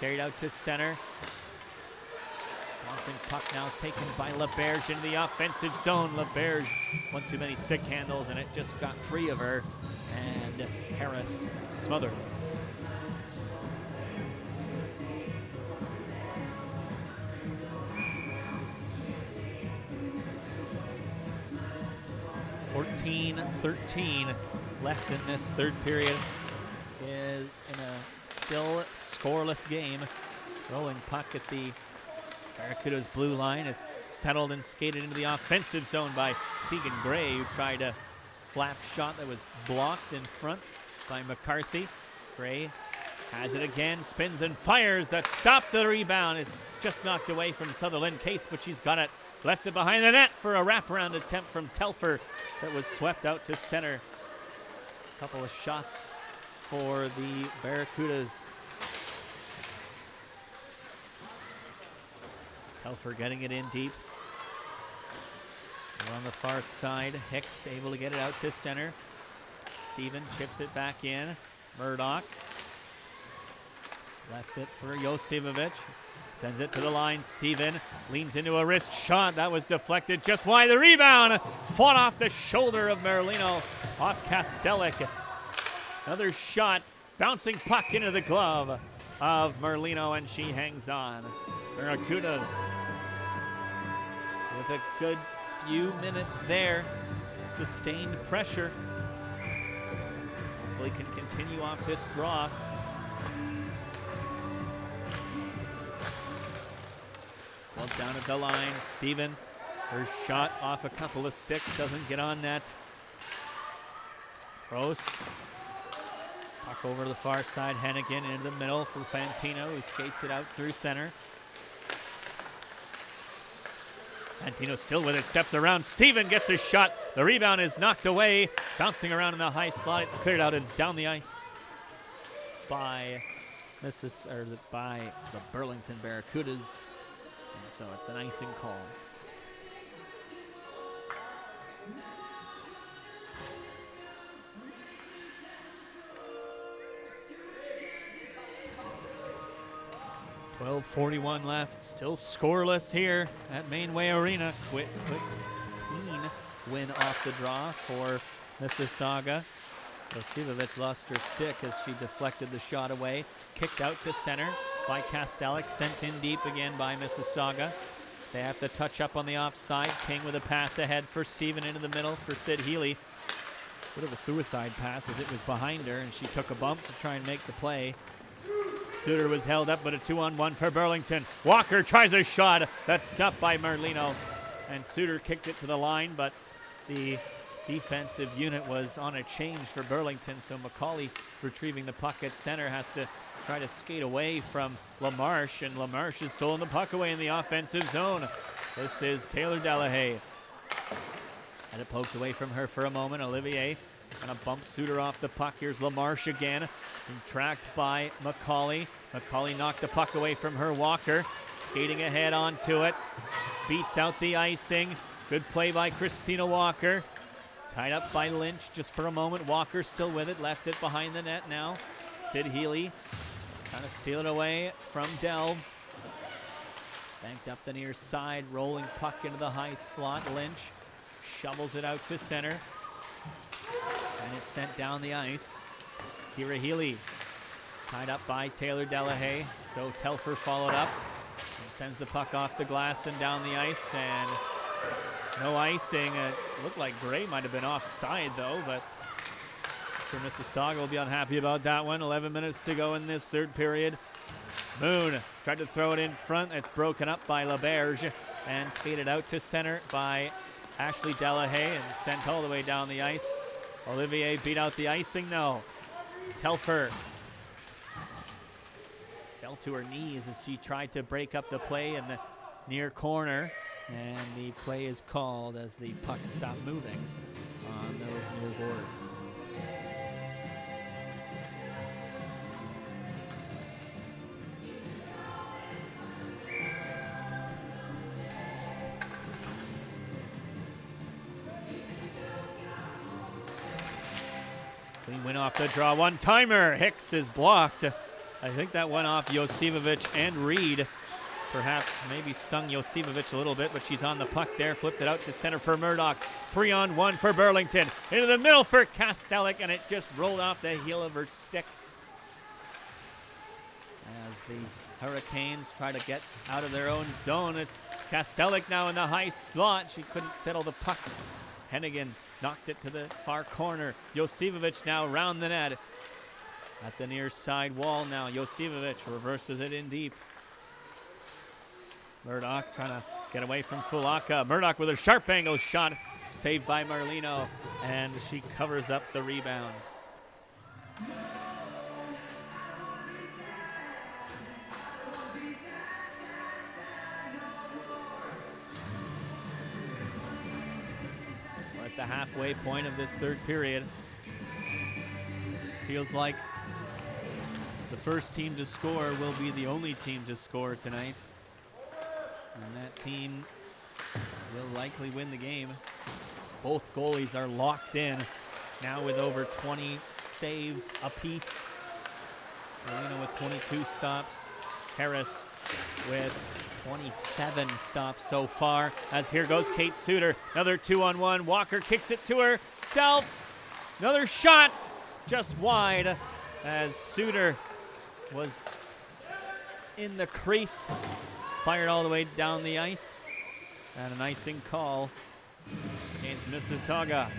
carried out to center. Bouncing puck now taken by LaBerge into the offensive zone. LaBerge, one too many stick handles, and it just got free of her. And Harris smothered. .13 left in this third period in a still scoreless game. Rolling puck at the Barracudas blue line is settled and skated into the offensive zone by Tegan Gray, who tried a slap shot that was blocked in front by McCarthy. Gray has it again, spins and fires. That stopped the rebound. Is just knocked away from Sutherland Case, but she's got it. Left it behind the net for a wraparound attempt from Telfer that was swept out to center. A couple of shots for the Barracudas. Telfer getting it in deep. We're on the far side. Hicks able to get it out to center. Steven chips it back in. Murdoch left it for Josivovic. Sends it to the line. Steven leans into a wrist shot. That was deflected just wide. The rebound fought off the shoulder of Merlino, off Kastelik. Another shot, bouncing puck into the glove of Merlino, and she hangs on. Barracudas with a good few minutes there. Sustained pressure. Hopefully can continue off this draw. Well, down at the line, Steven, her shot off a couple of sticks, doesn't get on net. Kroos, puck over to the far side, Hennigan into the middle for Fantino, who skates it out through center. Fantino still with it, steps around, Steven gets a shot. The rebound is knocked away, bouncing around in the high slot. It's cleared out and down the ice by by the Burlington Barracudas, and so it's an icing call. .41 left, still scoreless here at Mainway Arena. Quick, clean win off the draw for Mississauga. Josipovic lost her stick as she deflected the shot away. Kicked out to center by Kastelic, sent in deep again by Mississauga. They have to touch up on the offside. King with a pass ahead for Stephen into the middle for Sid Healy. Bit of a suicide pass as it was behind her and she took a bump to try and make the play. Suter was held up, but a 2-on-1 for Burlington. Walker tries a shot that's stopped by Merlino, and Suter kicked it to the line, but the defensive unit was on a change for Burlington, so McCauley, retrieving the puck at center, has to try to skate away from LaMarche, and LaMarche has stolen the puck away in the offensive zone. This is Taylor Delahaye. Had it poked away from her for a moment. Olivier kind of bumps Suter off the puck. Here's LaMarche again, and tracked by McCauley. McCauley knocked the puck away from her. Walker skating ahead onto it. Beats out the icing. Good play by Christina Walker. Tied up by Lynch just for a moment. Walker still with it. Left it behind the net now. Sid Healy trying to steal it away from Delves. Banked up the near side. Rolling puck into the high slot. Lynch shovels it out to center. And it's sent down the ice. Kira Healy tied up by Taylor Delahaye. So Telfer followed up and sends the puck off the glass and down the ice. And no icing. It looked like Gray might have been offside though, but I'm sure Mississauga will be unhappy about that one. 11 minutes to go in this third period. Moon tried to throw it in front. It's broken up by LaBerge and skated out to center by Ashley Delahaye and sent all the way down the ice. Olivier beat out the icing, no. Telfer fell to her knees as she tried to break up the play in the near corner, and the play is called as the puck stopped moving on those near boards. Clean win off the draw. One-timer. Hicks is blocked. I think that went off Josipovic and Reed. Perhaps maybe stung Josipovic a little bit, but she's on the puck there. Flipped it out to center for Murdoch. 3-on-1 for Burlington. Into the middle for Kastelic, and it just rolled off the heel of her stick. As the Hurricanes try to get out of their own zone, it's Kastelic now in the high slot. She couldn't settle the puck. Hennigan knocked it to the far corner. Josipovic now round the net. At the near side wall now. Josipovic reverses it in deep. Murdoch trying to get away from Fulaka. Murdoch with a sharp angle shot. Saved by Merlino. And she covers up the rebound. We're at the halfway point of this third period. Feels like the first team to score will be the only team to score tonight. And that team will likely win the game. Both goalies are locked in now with over 20 saves apiece. Merlino with 22 stops. Harris with 27 stops so far. As here goes Kate Suter. Another 2-on-1. Walker kicks it to herself. Another shot just wide as Suter was in the crease. Fired all the way down the ice. And an icing call against Mississauga.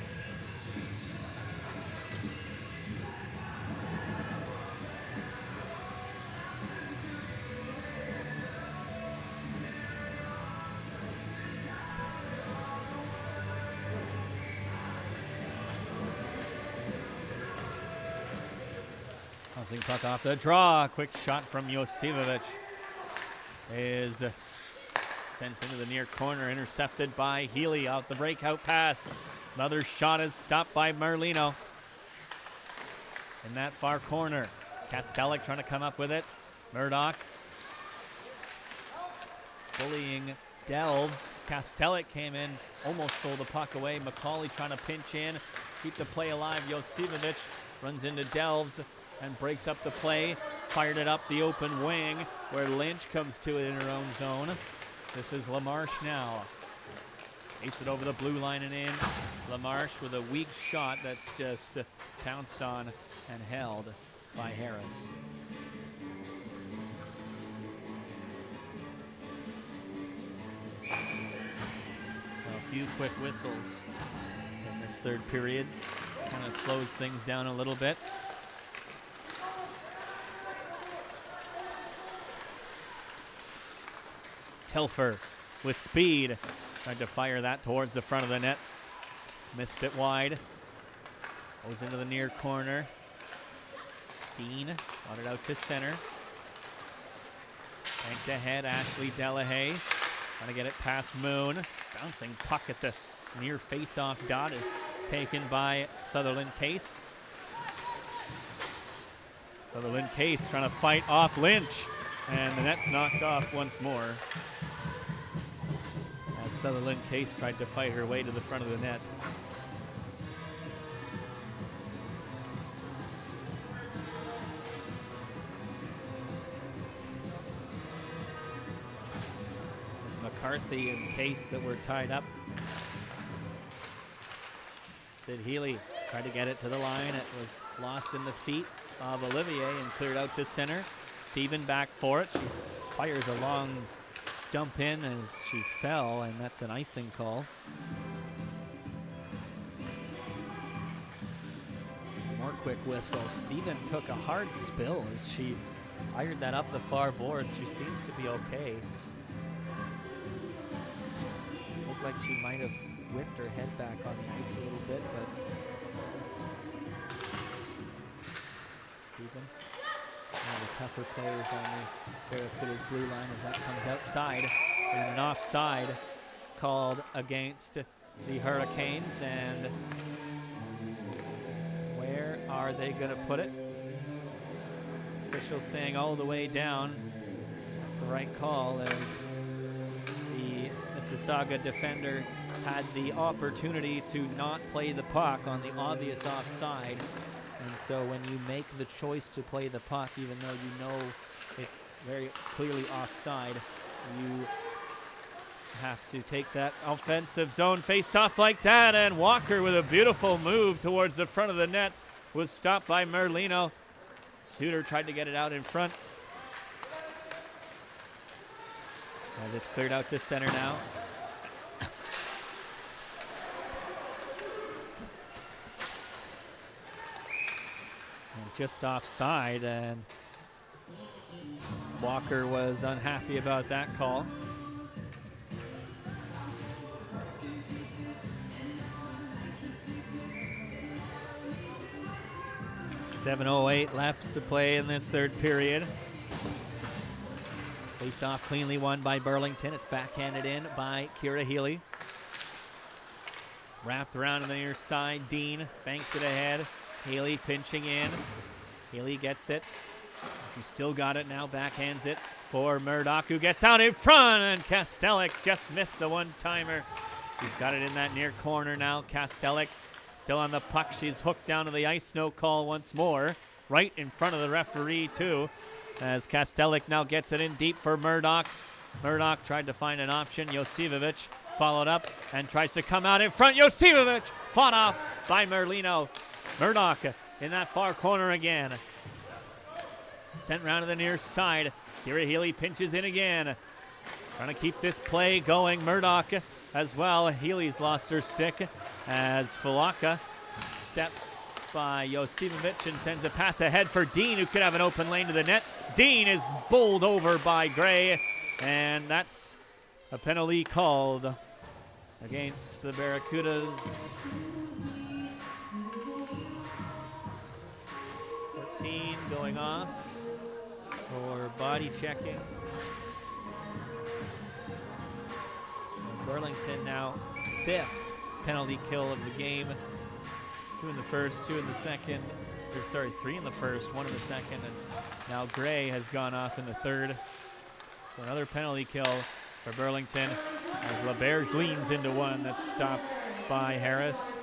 Bouncing puck off the draw. Quick shot from Josipovic is sent into the near corner, intercepted by Healy out the breakout pass. Another shot is stopped by Merlino in that far corner. Kastelik trying to come up with it. Murdoch bullying Delves. Kastelik came in, almost stole the puck away. McCauley trying to pinch in, keep the play alive. Josipovic runs into Delves and breaks up the play. Fired it up the open wing where Lynch comes to it in her own zone. This is LaMarche now. Takes it over the blue line and in. LaMarche with a weak shot that's just pounced on and held by Harris. So a few quick whistles in this third period. Kind of slows things down a little bit. Telfer with speed. Tried to fire that towards the front of the net. Missed it wide. Goes into the near corner. Dean got it out to center. Banked ahead, Ashley Delahaye. Trying to get it past Moon. Bouncing puck at the near face-off dot is taken by Sutherland Case. Sutherland Case trying to fight off Lynch. And the net's knocked off once more. As Sutherland Case tried to fight her way to the front of the net. McCarthy and Case that were tied up. Sid Healy tried to get it to the line. It was lost in the feet of Olivier and cleared out to center. Stephen back for it. She fires a long dump in as she fell, and that's an icing call. More quick whistles. Stephen took a hard spill as she fired that up the far boards. She seems to be okay. Looked like she might have whipped her head back on the ice a little bit, but Stephen, one of the tougher players on the Barracudas blue line as that comes outside, and an offside called against the Hurricanes. And where are they going to put it? Officials saying all the way down. That's the right call, as the Mississauga defender had the opportunity to not play the puck on the obvious offside. And so when you make the choice to play the puck, even though you know it's very clearly offside, you have to take that offensive zone face-off like that. And Walker with a beautiful move towards the front of the net was stopped by Merlino. Suter tried to get it out in front. As it's cleared out to center now. Just offside, and Walker was unhappy about that call. .708 left to play in this third period. Face-off cleanly won by Burlington. It's backhanded in by Kira Healy. Wrapped around on the near side. Dean banks it ahead. Healy pinching in. Healy gets it. She's still got it now. Backhands it for Murdoch, who gets out in front, and Kastelik just missed the one-timer. She's got it in that near corner now. Kastelik still on the puck. She's hooked down to the ice. No call once more. Right in front of the referee, too, as Kastelik now gets it in deep for Murdoch. Murdoch tried to find an option. Josipovic followed up and tries to come out in front. Josipovic fought off by Merlino. Murdoch in that far corner again. Sent round to the near side. Kira Healy pinches in again. Trying to keep this play going. Murdoch as well. Healy's lost her stick as Falaka steps by Josipovic and sends a pass ahead for Dean, who could have an open lane to the net. Dean is bowled over by Gray, and that's a penalty called against the Barracudas. 14 going off for body checking. And Burlington now 5th penalty kill of the game. 2 in the first, 2 in the second, sorry, 3 in the first, 1 in the second, and now Gray has gone off in the third. So another penalty kill for Burlington as LaBerge leans into one that's stopped by Harris.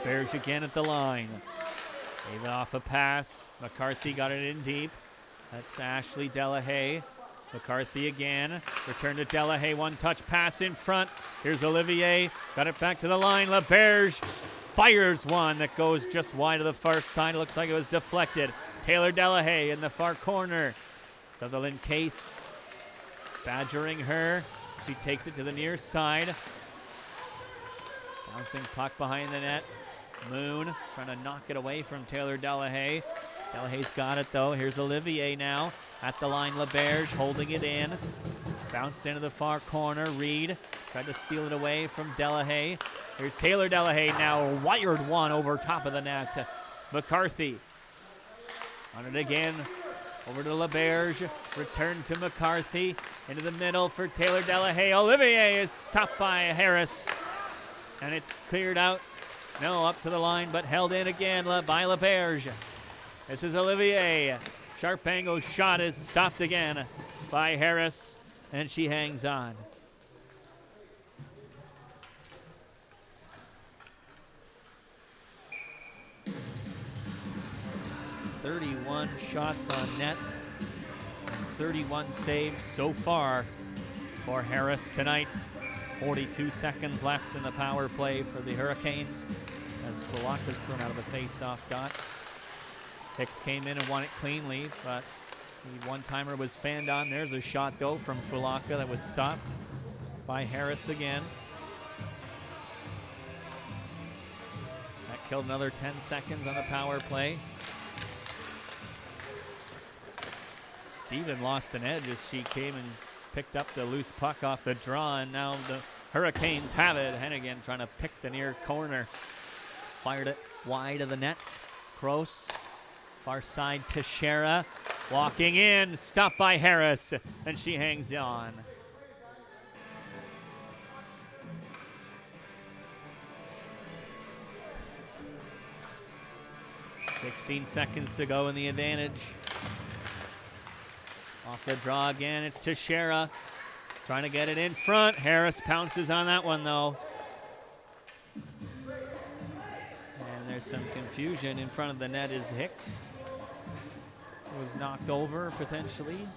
LaBerge again at the line. Gave it off a pass. McCarthy got it in deep. That's Ashley Delahaye. McCarthy again. Return to Delahaye. One-touch pass in front. Here's Olivier. Got it back to the line. LaBerge fires one that goes just wide of the far side. It looks like it was deflected. Taylor Delahaye in the far corner. Sutherland Case badgering her. She takes it to the near side. Bouncing puck behind the net. Moon trying to knock it away from Taylor Delahaye. Delahaye's got it though. Here's Olivier now. At the line, LaBerge holding it in. Bounced into the far corner. Reed tried to steal it away from Delahaye. Here's Taylor Delahaye now. Wired one over top of the net. McCarthy on it again. Over to LaBerge. Return to McCarthy. Into the middle for Taylor Delahaye. Olivier is stopped by Harris. And it's cleared out. No, up to the line, but held in again by LaBerge. This is Olivier. Sharp angle shot is stopped again by Harris, and she hangs on. "31 shots on net and 31 saves so far for Harris tonight. 42 seconds left in the power play for the Hurricanes as Fulak was thrown out of the face-off dot. Hicks came in and won it cleanly, but the one-timer was fanned on. There's a shot, though, from Fulaka that was stopped by Harris again. That killed another 10 seconds on the power play. Steven lost an edge as she came and picked up the loose puck off the draw, and now the Hurricanes have it. Hennigan trying to pick the near corner. Fired it wide of the net. Kroos, far side to Shera. Walking in, stopped by Harris, and she hangs on. "16 seconds to go in the advantage. Off the draw again, it's Teixeira. Trying to get it in front. Harris pounces on that one, though. And there's some confusion. In front of the net is Hicks. Was knocked over, potentially.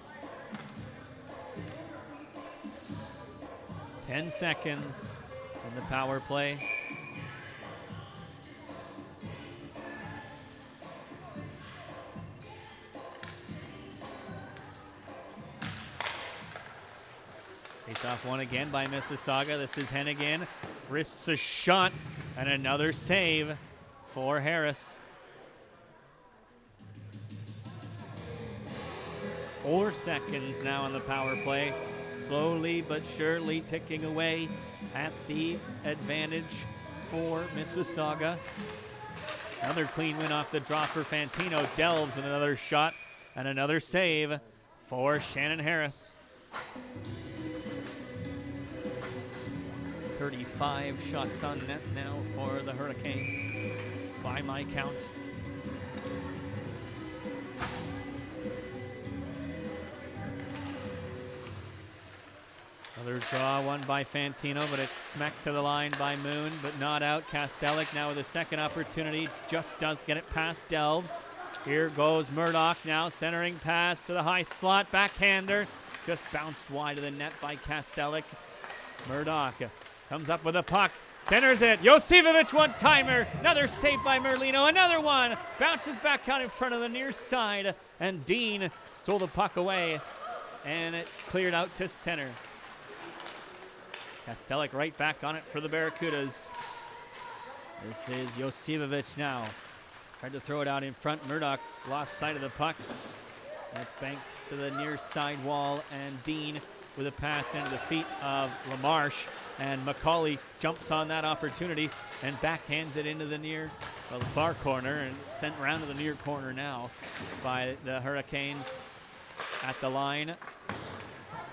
10 seconds in the power play. Face off one again by Mississauga. This is Hennigan. Wrists a shot and another save for Harris. 4 seconds now on the power play. Slowly but surely ticking away at the advantage for Mississauga. Another clean win off the draw for Fantino. Delves with another shot and another save for Shannon Harris. 35 shots on net now for the Hurricanes, by my count. Another draw, one by Fantino, but it's smacked to the line by Moon, but not out. Kastelik now with a second opportunity, just does get it past Delves. Here goes Murdoch now, centering pass to the high slot, backhander, just bounced wide of the net by Kastelik. Murdoch comes up with a puck, centers it. Josipovic one-timer, another save by Merlino, another one, bounces back out in front of the near side, and Dean stole the puck away, and it's cleared out to center. Kastelik right back on it for the Barracudas. This is Josipovic now. Tried to throw it out in front. Murdoch lost sight of the puck. And it's banked to the near side wall, and Dean with a pass into the feet of LaMarche. And McCauley jumps on that opportunity and backhands it into the far corner, and sent around to the near corner now by the Hurricanes at the line.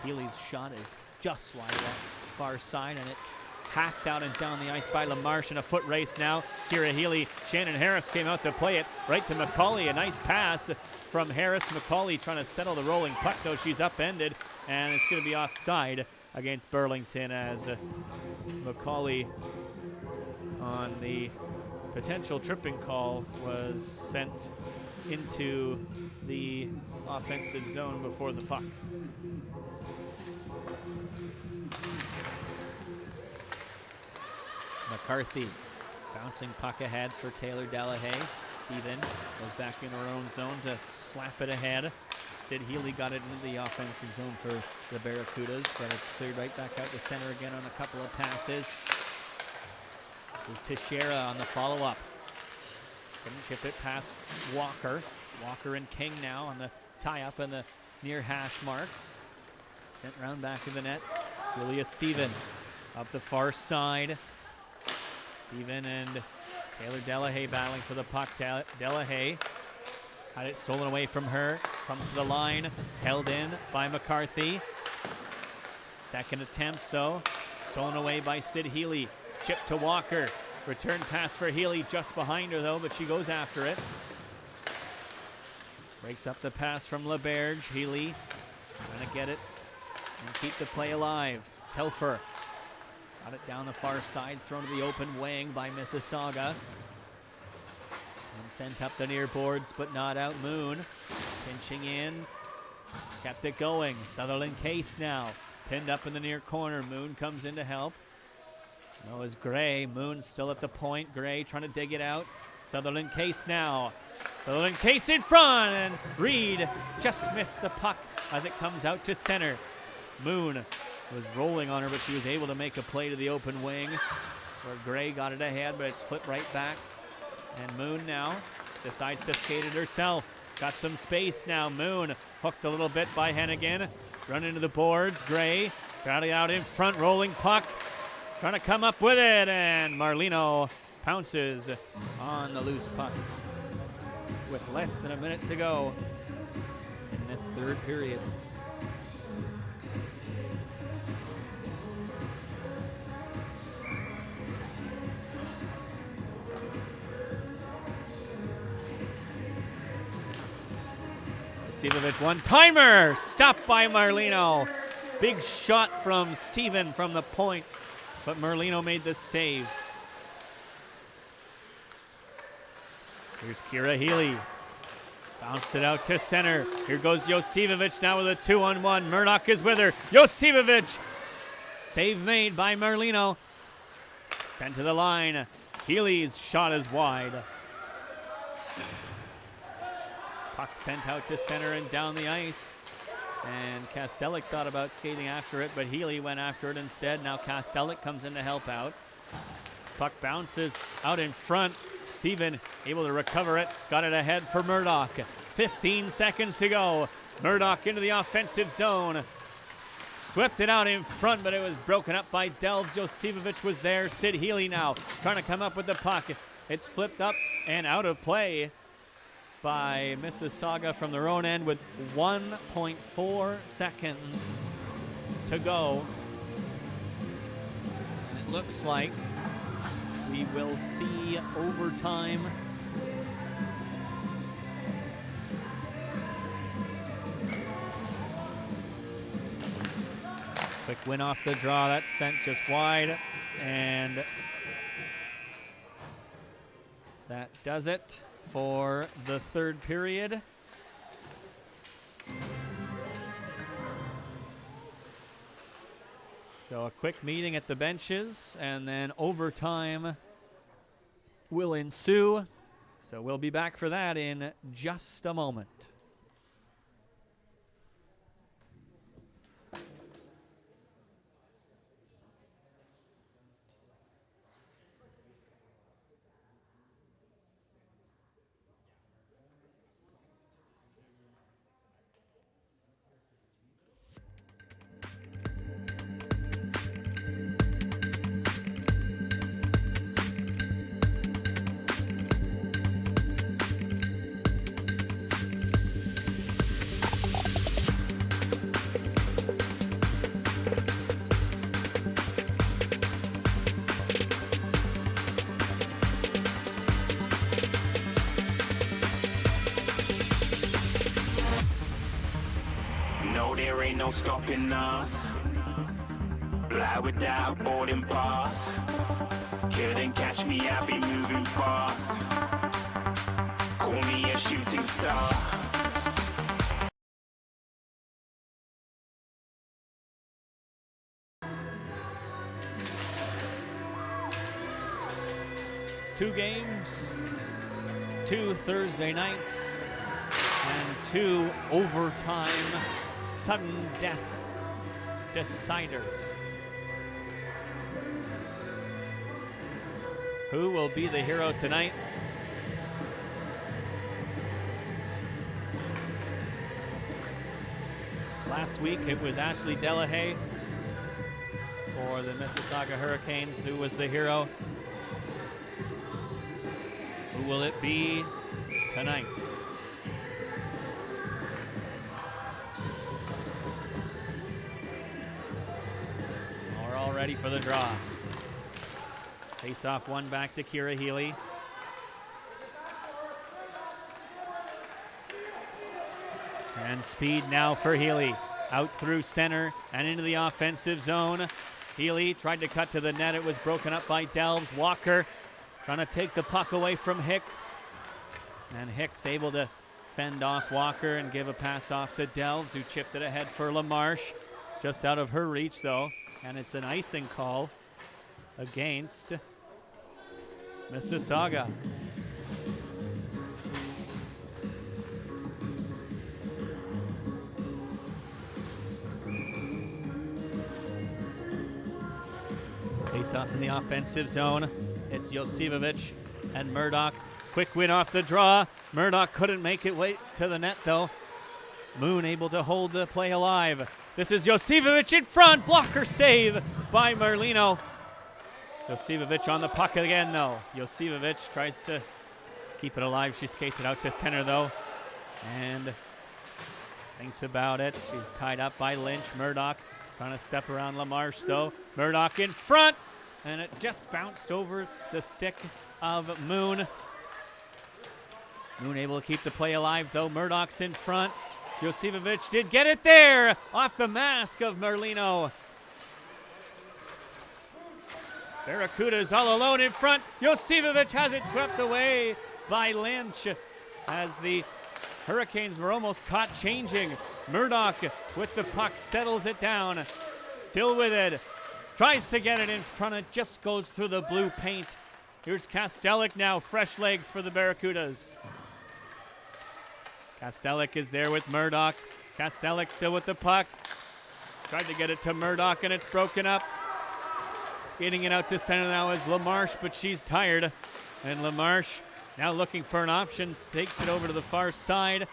Healy's shot is just wide of that far side, and it's hacked out and down the ice by LaMarche in a foot race now. Kira Healy, Shannon Harris came out to play it right to McCauley. A nice pass from Harris. McCauley trying to settle the rolling puck, though she's upended, and it's going to be offside against Burlington as McCauley on the potential tripping call was sent into the offensive zone before the puck. McCarthy bouncing puck ahead for Taylor Delahaye. Stephen goes back in her own zone to slap it ahead. Sid Healy got it into the offensive zone for the Barracudas, but it's cleared right back out to center again on a couple of passes. This is Teixeira on the follow-up. Couldn't chip it past Walker. Walker and King now on the tie-up and the near hash marks. Sent round back to the net. Julia Stephen up the far side. Stephen and Taylor Delahaye battling for the puck. Delahaye had it stolen away from her. Comes to the line. Held in by McCarthy. Second attempt, though. Stolen away by Sid Healy. Chip to Walker. Return pass for Healy just behind her, though, but she goes after it. Breaks up the pass from LaBerge. Healy trying to get it and keep the play alive. Telfer got it down the far side, thrown to the open wing by Mississauga. And sent up the near boards, but not out. Moon pinching in. Kept it going. Sutherland Case now. Pinned up in the near corner. Moon comes in to help. No, it's Gray. Moon still at the point. Gray trying to dig it out. Sutherland Case now. Sutherland Case in front, and Reed just missed the puck as it comes out to center. Moon was rolling on her, but she was able to make a play to the open wing where Gray got it ahead, but it's flipped right back. And Moon now decides to skate it herself. Got some space now. Moon hooked a little bit by Hennigan. Run into the boards. Gray got it out in front, rolling puck. Trying to come up with it, and Marlino pounces on the loose puck with less than a minute to go in this third period. Stevovich one-timer, stopped by Marlino. Big shot from Steven from the point, but Marlino made the save. Here's Kira Healy. Bounced it out to center. Here goes Josivovich now with a 2-on-1. Murdoch is with her. Josivovich. Save made by Marlino. Sent to the line. Healy's shot is wide. Puck sent out to center and down the ice. And Kastelik thought about skating after it, but Healy went after it instead. Now Kastelik comes in to help out. Puck bounces out in front. Steven able to recover it. Got it ahead for Murdoch. 15 seconds to go. Murdoch into the offensive zone. Swept it out in front, but it was broken up by Delves. Josivovich was there. Sid Healy now trying to come up with the puck. It's flipped up and out of play by Mississauga from their own end with 1.4 seconds to go. And it looks like we will see overtime. Quick win off the draw. That's sent just wide. And that does it for the third period. So a quick meeting at the benches, and then overtime will ensue. So we'll be back for that in just a moment. no stopping us. Fly without boarding pass. Couldn't catch me, I'll be moving fast. Call me a shooting star. Two games, 2 Thursday nights, and 2 overtime sudden death deciders. Who will be the hero tonight? Last week it was Ashley Delahaye for the Mississauga Hurricanes who was the hero. Who will it be tonight? We're all ready for the draw. Face-off one back to Kira Healy. And speed now for Healy. Out through center and into the offensive zone. Healy tried to cut to the net. It was broken up by Delves. Walker trying to take the puck away from Hicks. And Hicks able to fend off Walker and give a pass off to Delves, who chipped it ahead for LaMarche. Just out of her reach, though. And it's an icing call against Mississauga. Face off in the offensive zone. It's Josipovic and Murdoch. Quick win off the draw. Murdoch couldn't make it way to the net, though. Moon able to hold the play alive. This is Josipovic in front. Blocker save by Merlino. Josipovic on the puck again, though. Josipovic tries to keep it alive. She skates it out to center, though, and thinks about it. She's tied up by Lynch. Murdoch trying to step around LaMarche, though. Murdoch in front, and it just bounced over the stick of Moon. Moon able to keep the play alive, though. Murdoch's in front. Josipovic did get it there off the mask of Merlino. Barracudas all alone in front. Josipovic has it swept away by Lynch as the Hurricanes were almost caught changing. Murdoch with the puck settles it down. Still with it. Tries to get it in front. It just goes through the blue paint. Here's Kastelic now. Fresh legs for the Barracudas. Kastelic is there with Murdoch. Kastelic still with the puck. Tried to get it to Murdoch, and it's broken up. Skating it out to center now is LaMarche, but she's tired. And LaMarche now looking for an option. Takes it over to the far side.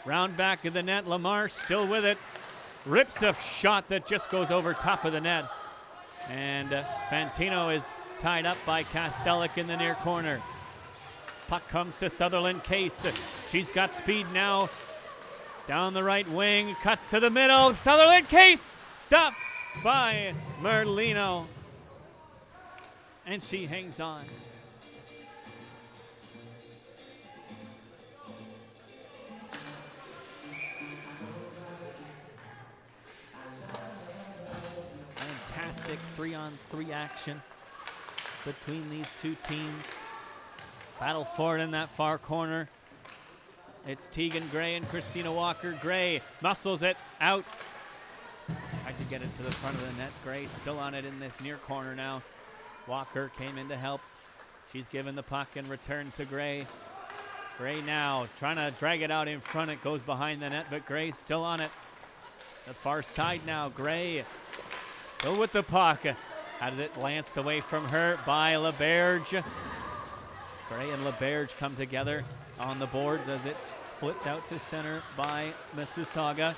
Round back of the net. LaMarche still with it. Rips a shot that just goes over top of the net. And Fantino is tied up by Kastelic in the near corner. Puck comes to Sutherland Case. She's got speed now. Down the right wing. Cuts to the middle. Sutherland Case stopped by Merlino. And she hangs on. Fantastic 3-on-3 action between these two teams. Battle for it in that far corner. It's Tegan Gray and Christina Walker. Gray muscles it out. Tried to get it to the front of the net. Gray still on it in this near corner now. Walker came in to help. She's given the puck and returned to Gray. Gray now trying to drag it out in front. It goes behind the net, but Gray's still on it. The far side now. Gray still with the puck. Had it lanced away from her by LaBerge. Gray and LaBerge come together on the boards as it's flipped out to center by Mississauga.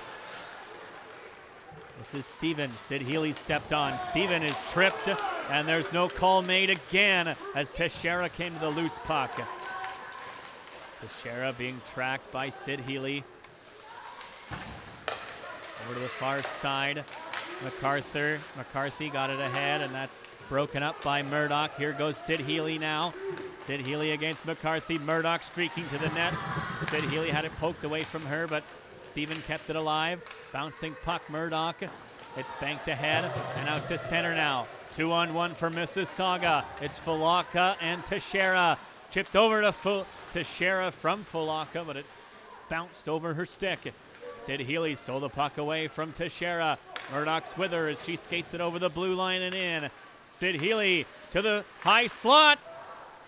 This is Steven. Sid Healy stepped on. Steven is tripped, and there's no call made again as Teixeira came to the loose puck. Teixeira being tracked by Sid Healy. Over to the far side. McCarthy got it ahead, and that's broken up by Murdoch. Here goes Sid Healy now. Sid Healy against McCarthy. Murdoch streaking to the net. Sid Healy had it poked away from her, but Steven kept it alive. Bouncing puck, Murdoch. It's banked ahead and out to center now. 2-on-1 for Mississauga. It's Fulaka and Teixeira. Chipped over to Teixeira from Fulaka, but it bounced over her stick. Sid Healy stole the puck away from Teixeira. Murdoch's with her as she skates it over the blue line and in. Sid Healy to the high slot,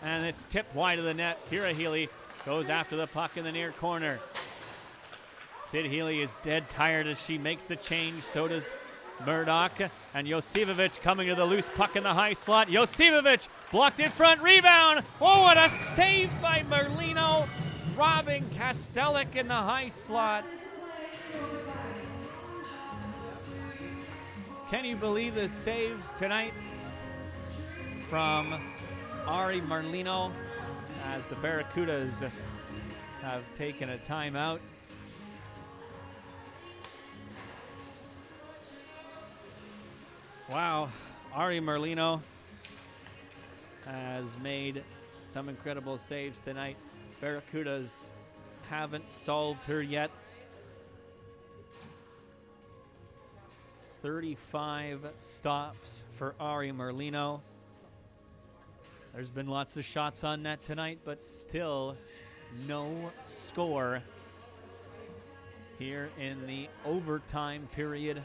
and it's tipped wide of the net. Kira Healy goes after the puck in the near corner. Sid Healy is dead tired as she makes the change. So does Murdoch. And Josipovic coming to the loose puck in the high slot. Josipovic blocked in front. Rebound. Oh, what a save by Merlino. Robbing Kastelic in the high slot. Can you believe the saves tonight from Ari Merlino as the Barracudas have taken a timeout? Wow, Ari Merlino has made some incredible saves tonight. Barracudas haven't solved her yet. 35 stops for Ari Merlino. There's been lots of shots on net tonight, but still no score here in the overtime period.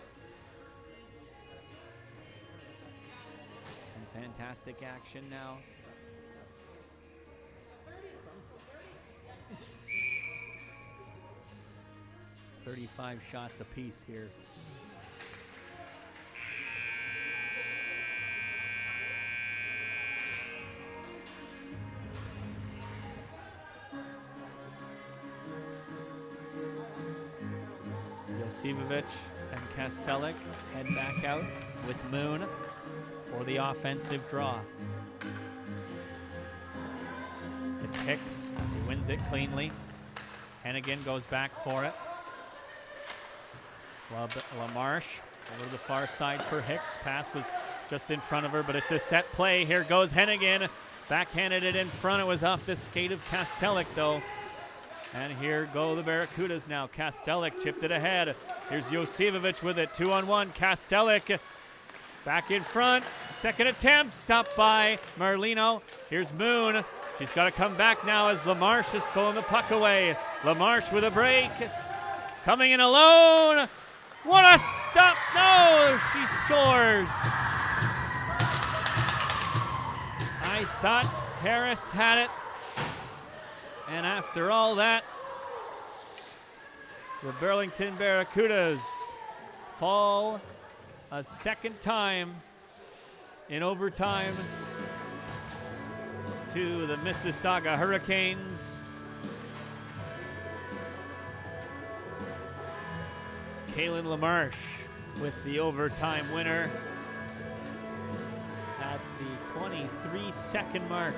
Some fantastic action now. $35 shots apiece here. Josipovic and Kastelic head back out with Moon for the offensive draw. It's Hicks. She wins it cleanly. Hennigan goes back for it. LaMarche over the far side for Hicks. Pass was just in front of her, but it's a set play. Here goes Hennigan. Backhanded it in front. It was off the skate of Kastelic, though. And here go the Barracudas now. Kastelic chipped it ahead. Here's Josipovic with it. 2-on-1. Kastelic back in front. Second attempt. Stopped by Merlino. Here's Moon. She's got to come back now as LaMarche has stolen the puck away. LaMarche with a break. Coming in alone. What a stop. No, she scores. I thought Harris had it. And after all that, the Burlington Barracudas fall a second time in overtime to the Mississauga Hurricanes. Kaylin LaMarche with the overtime winner at the 23-second mark.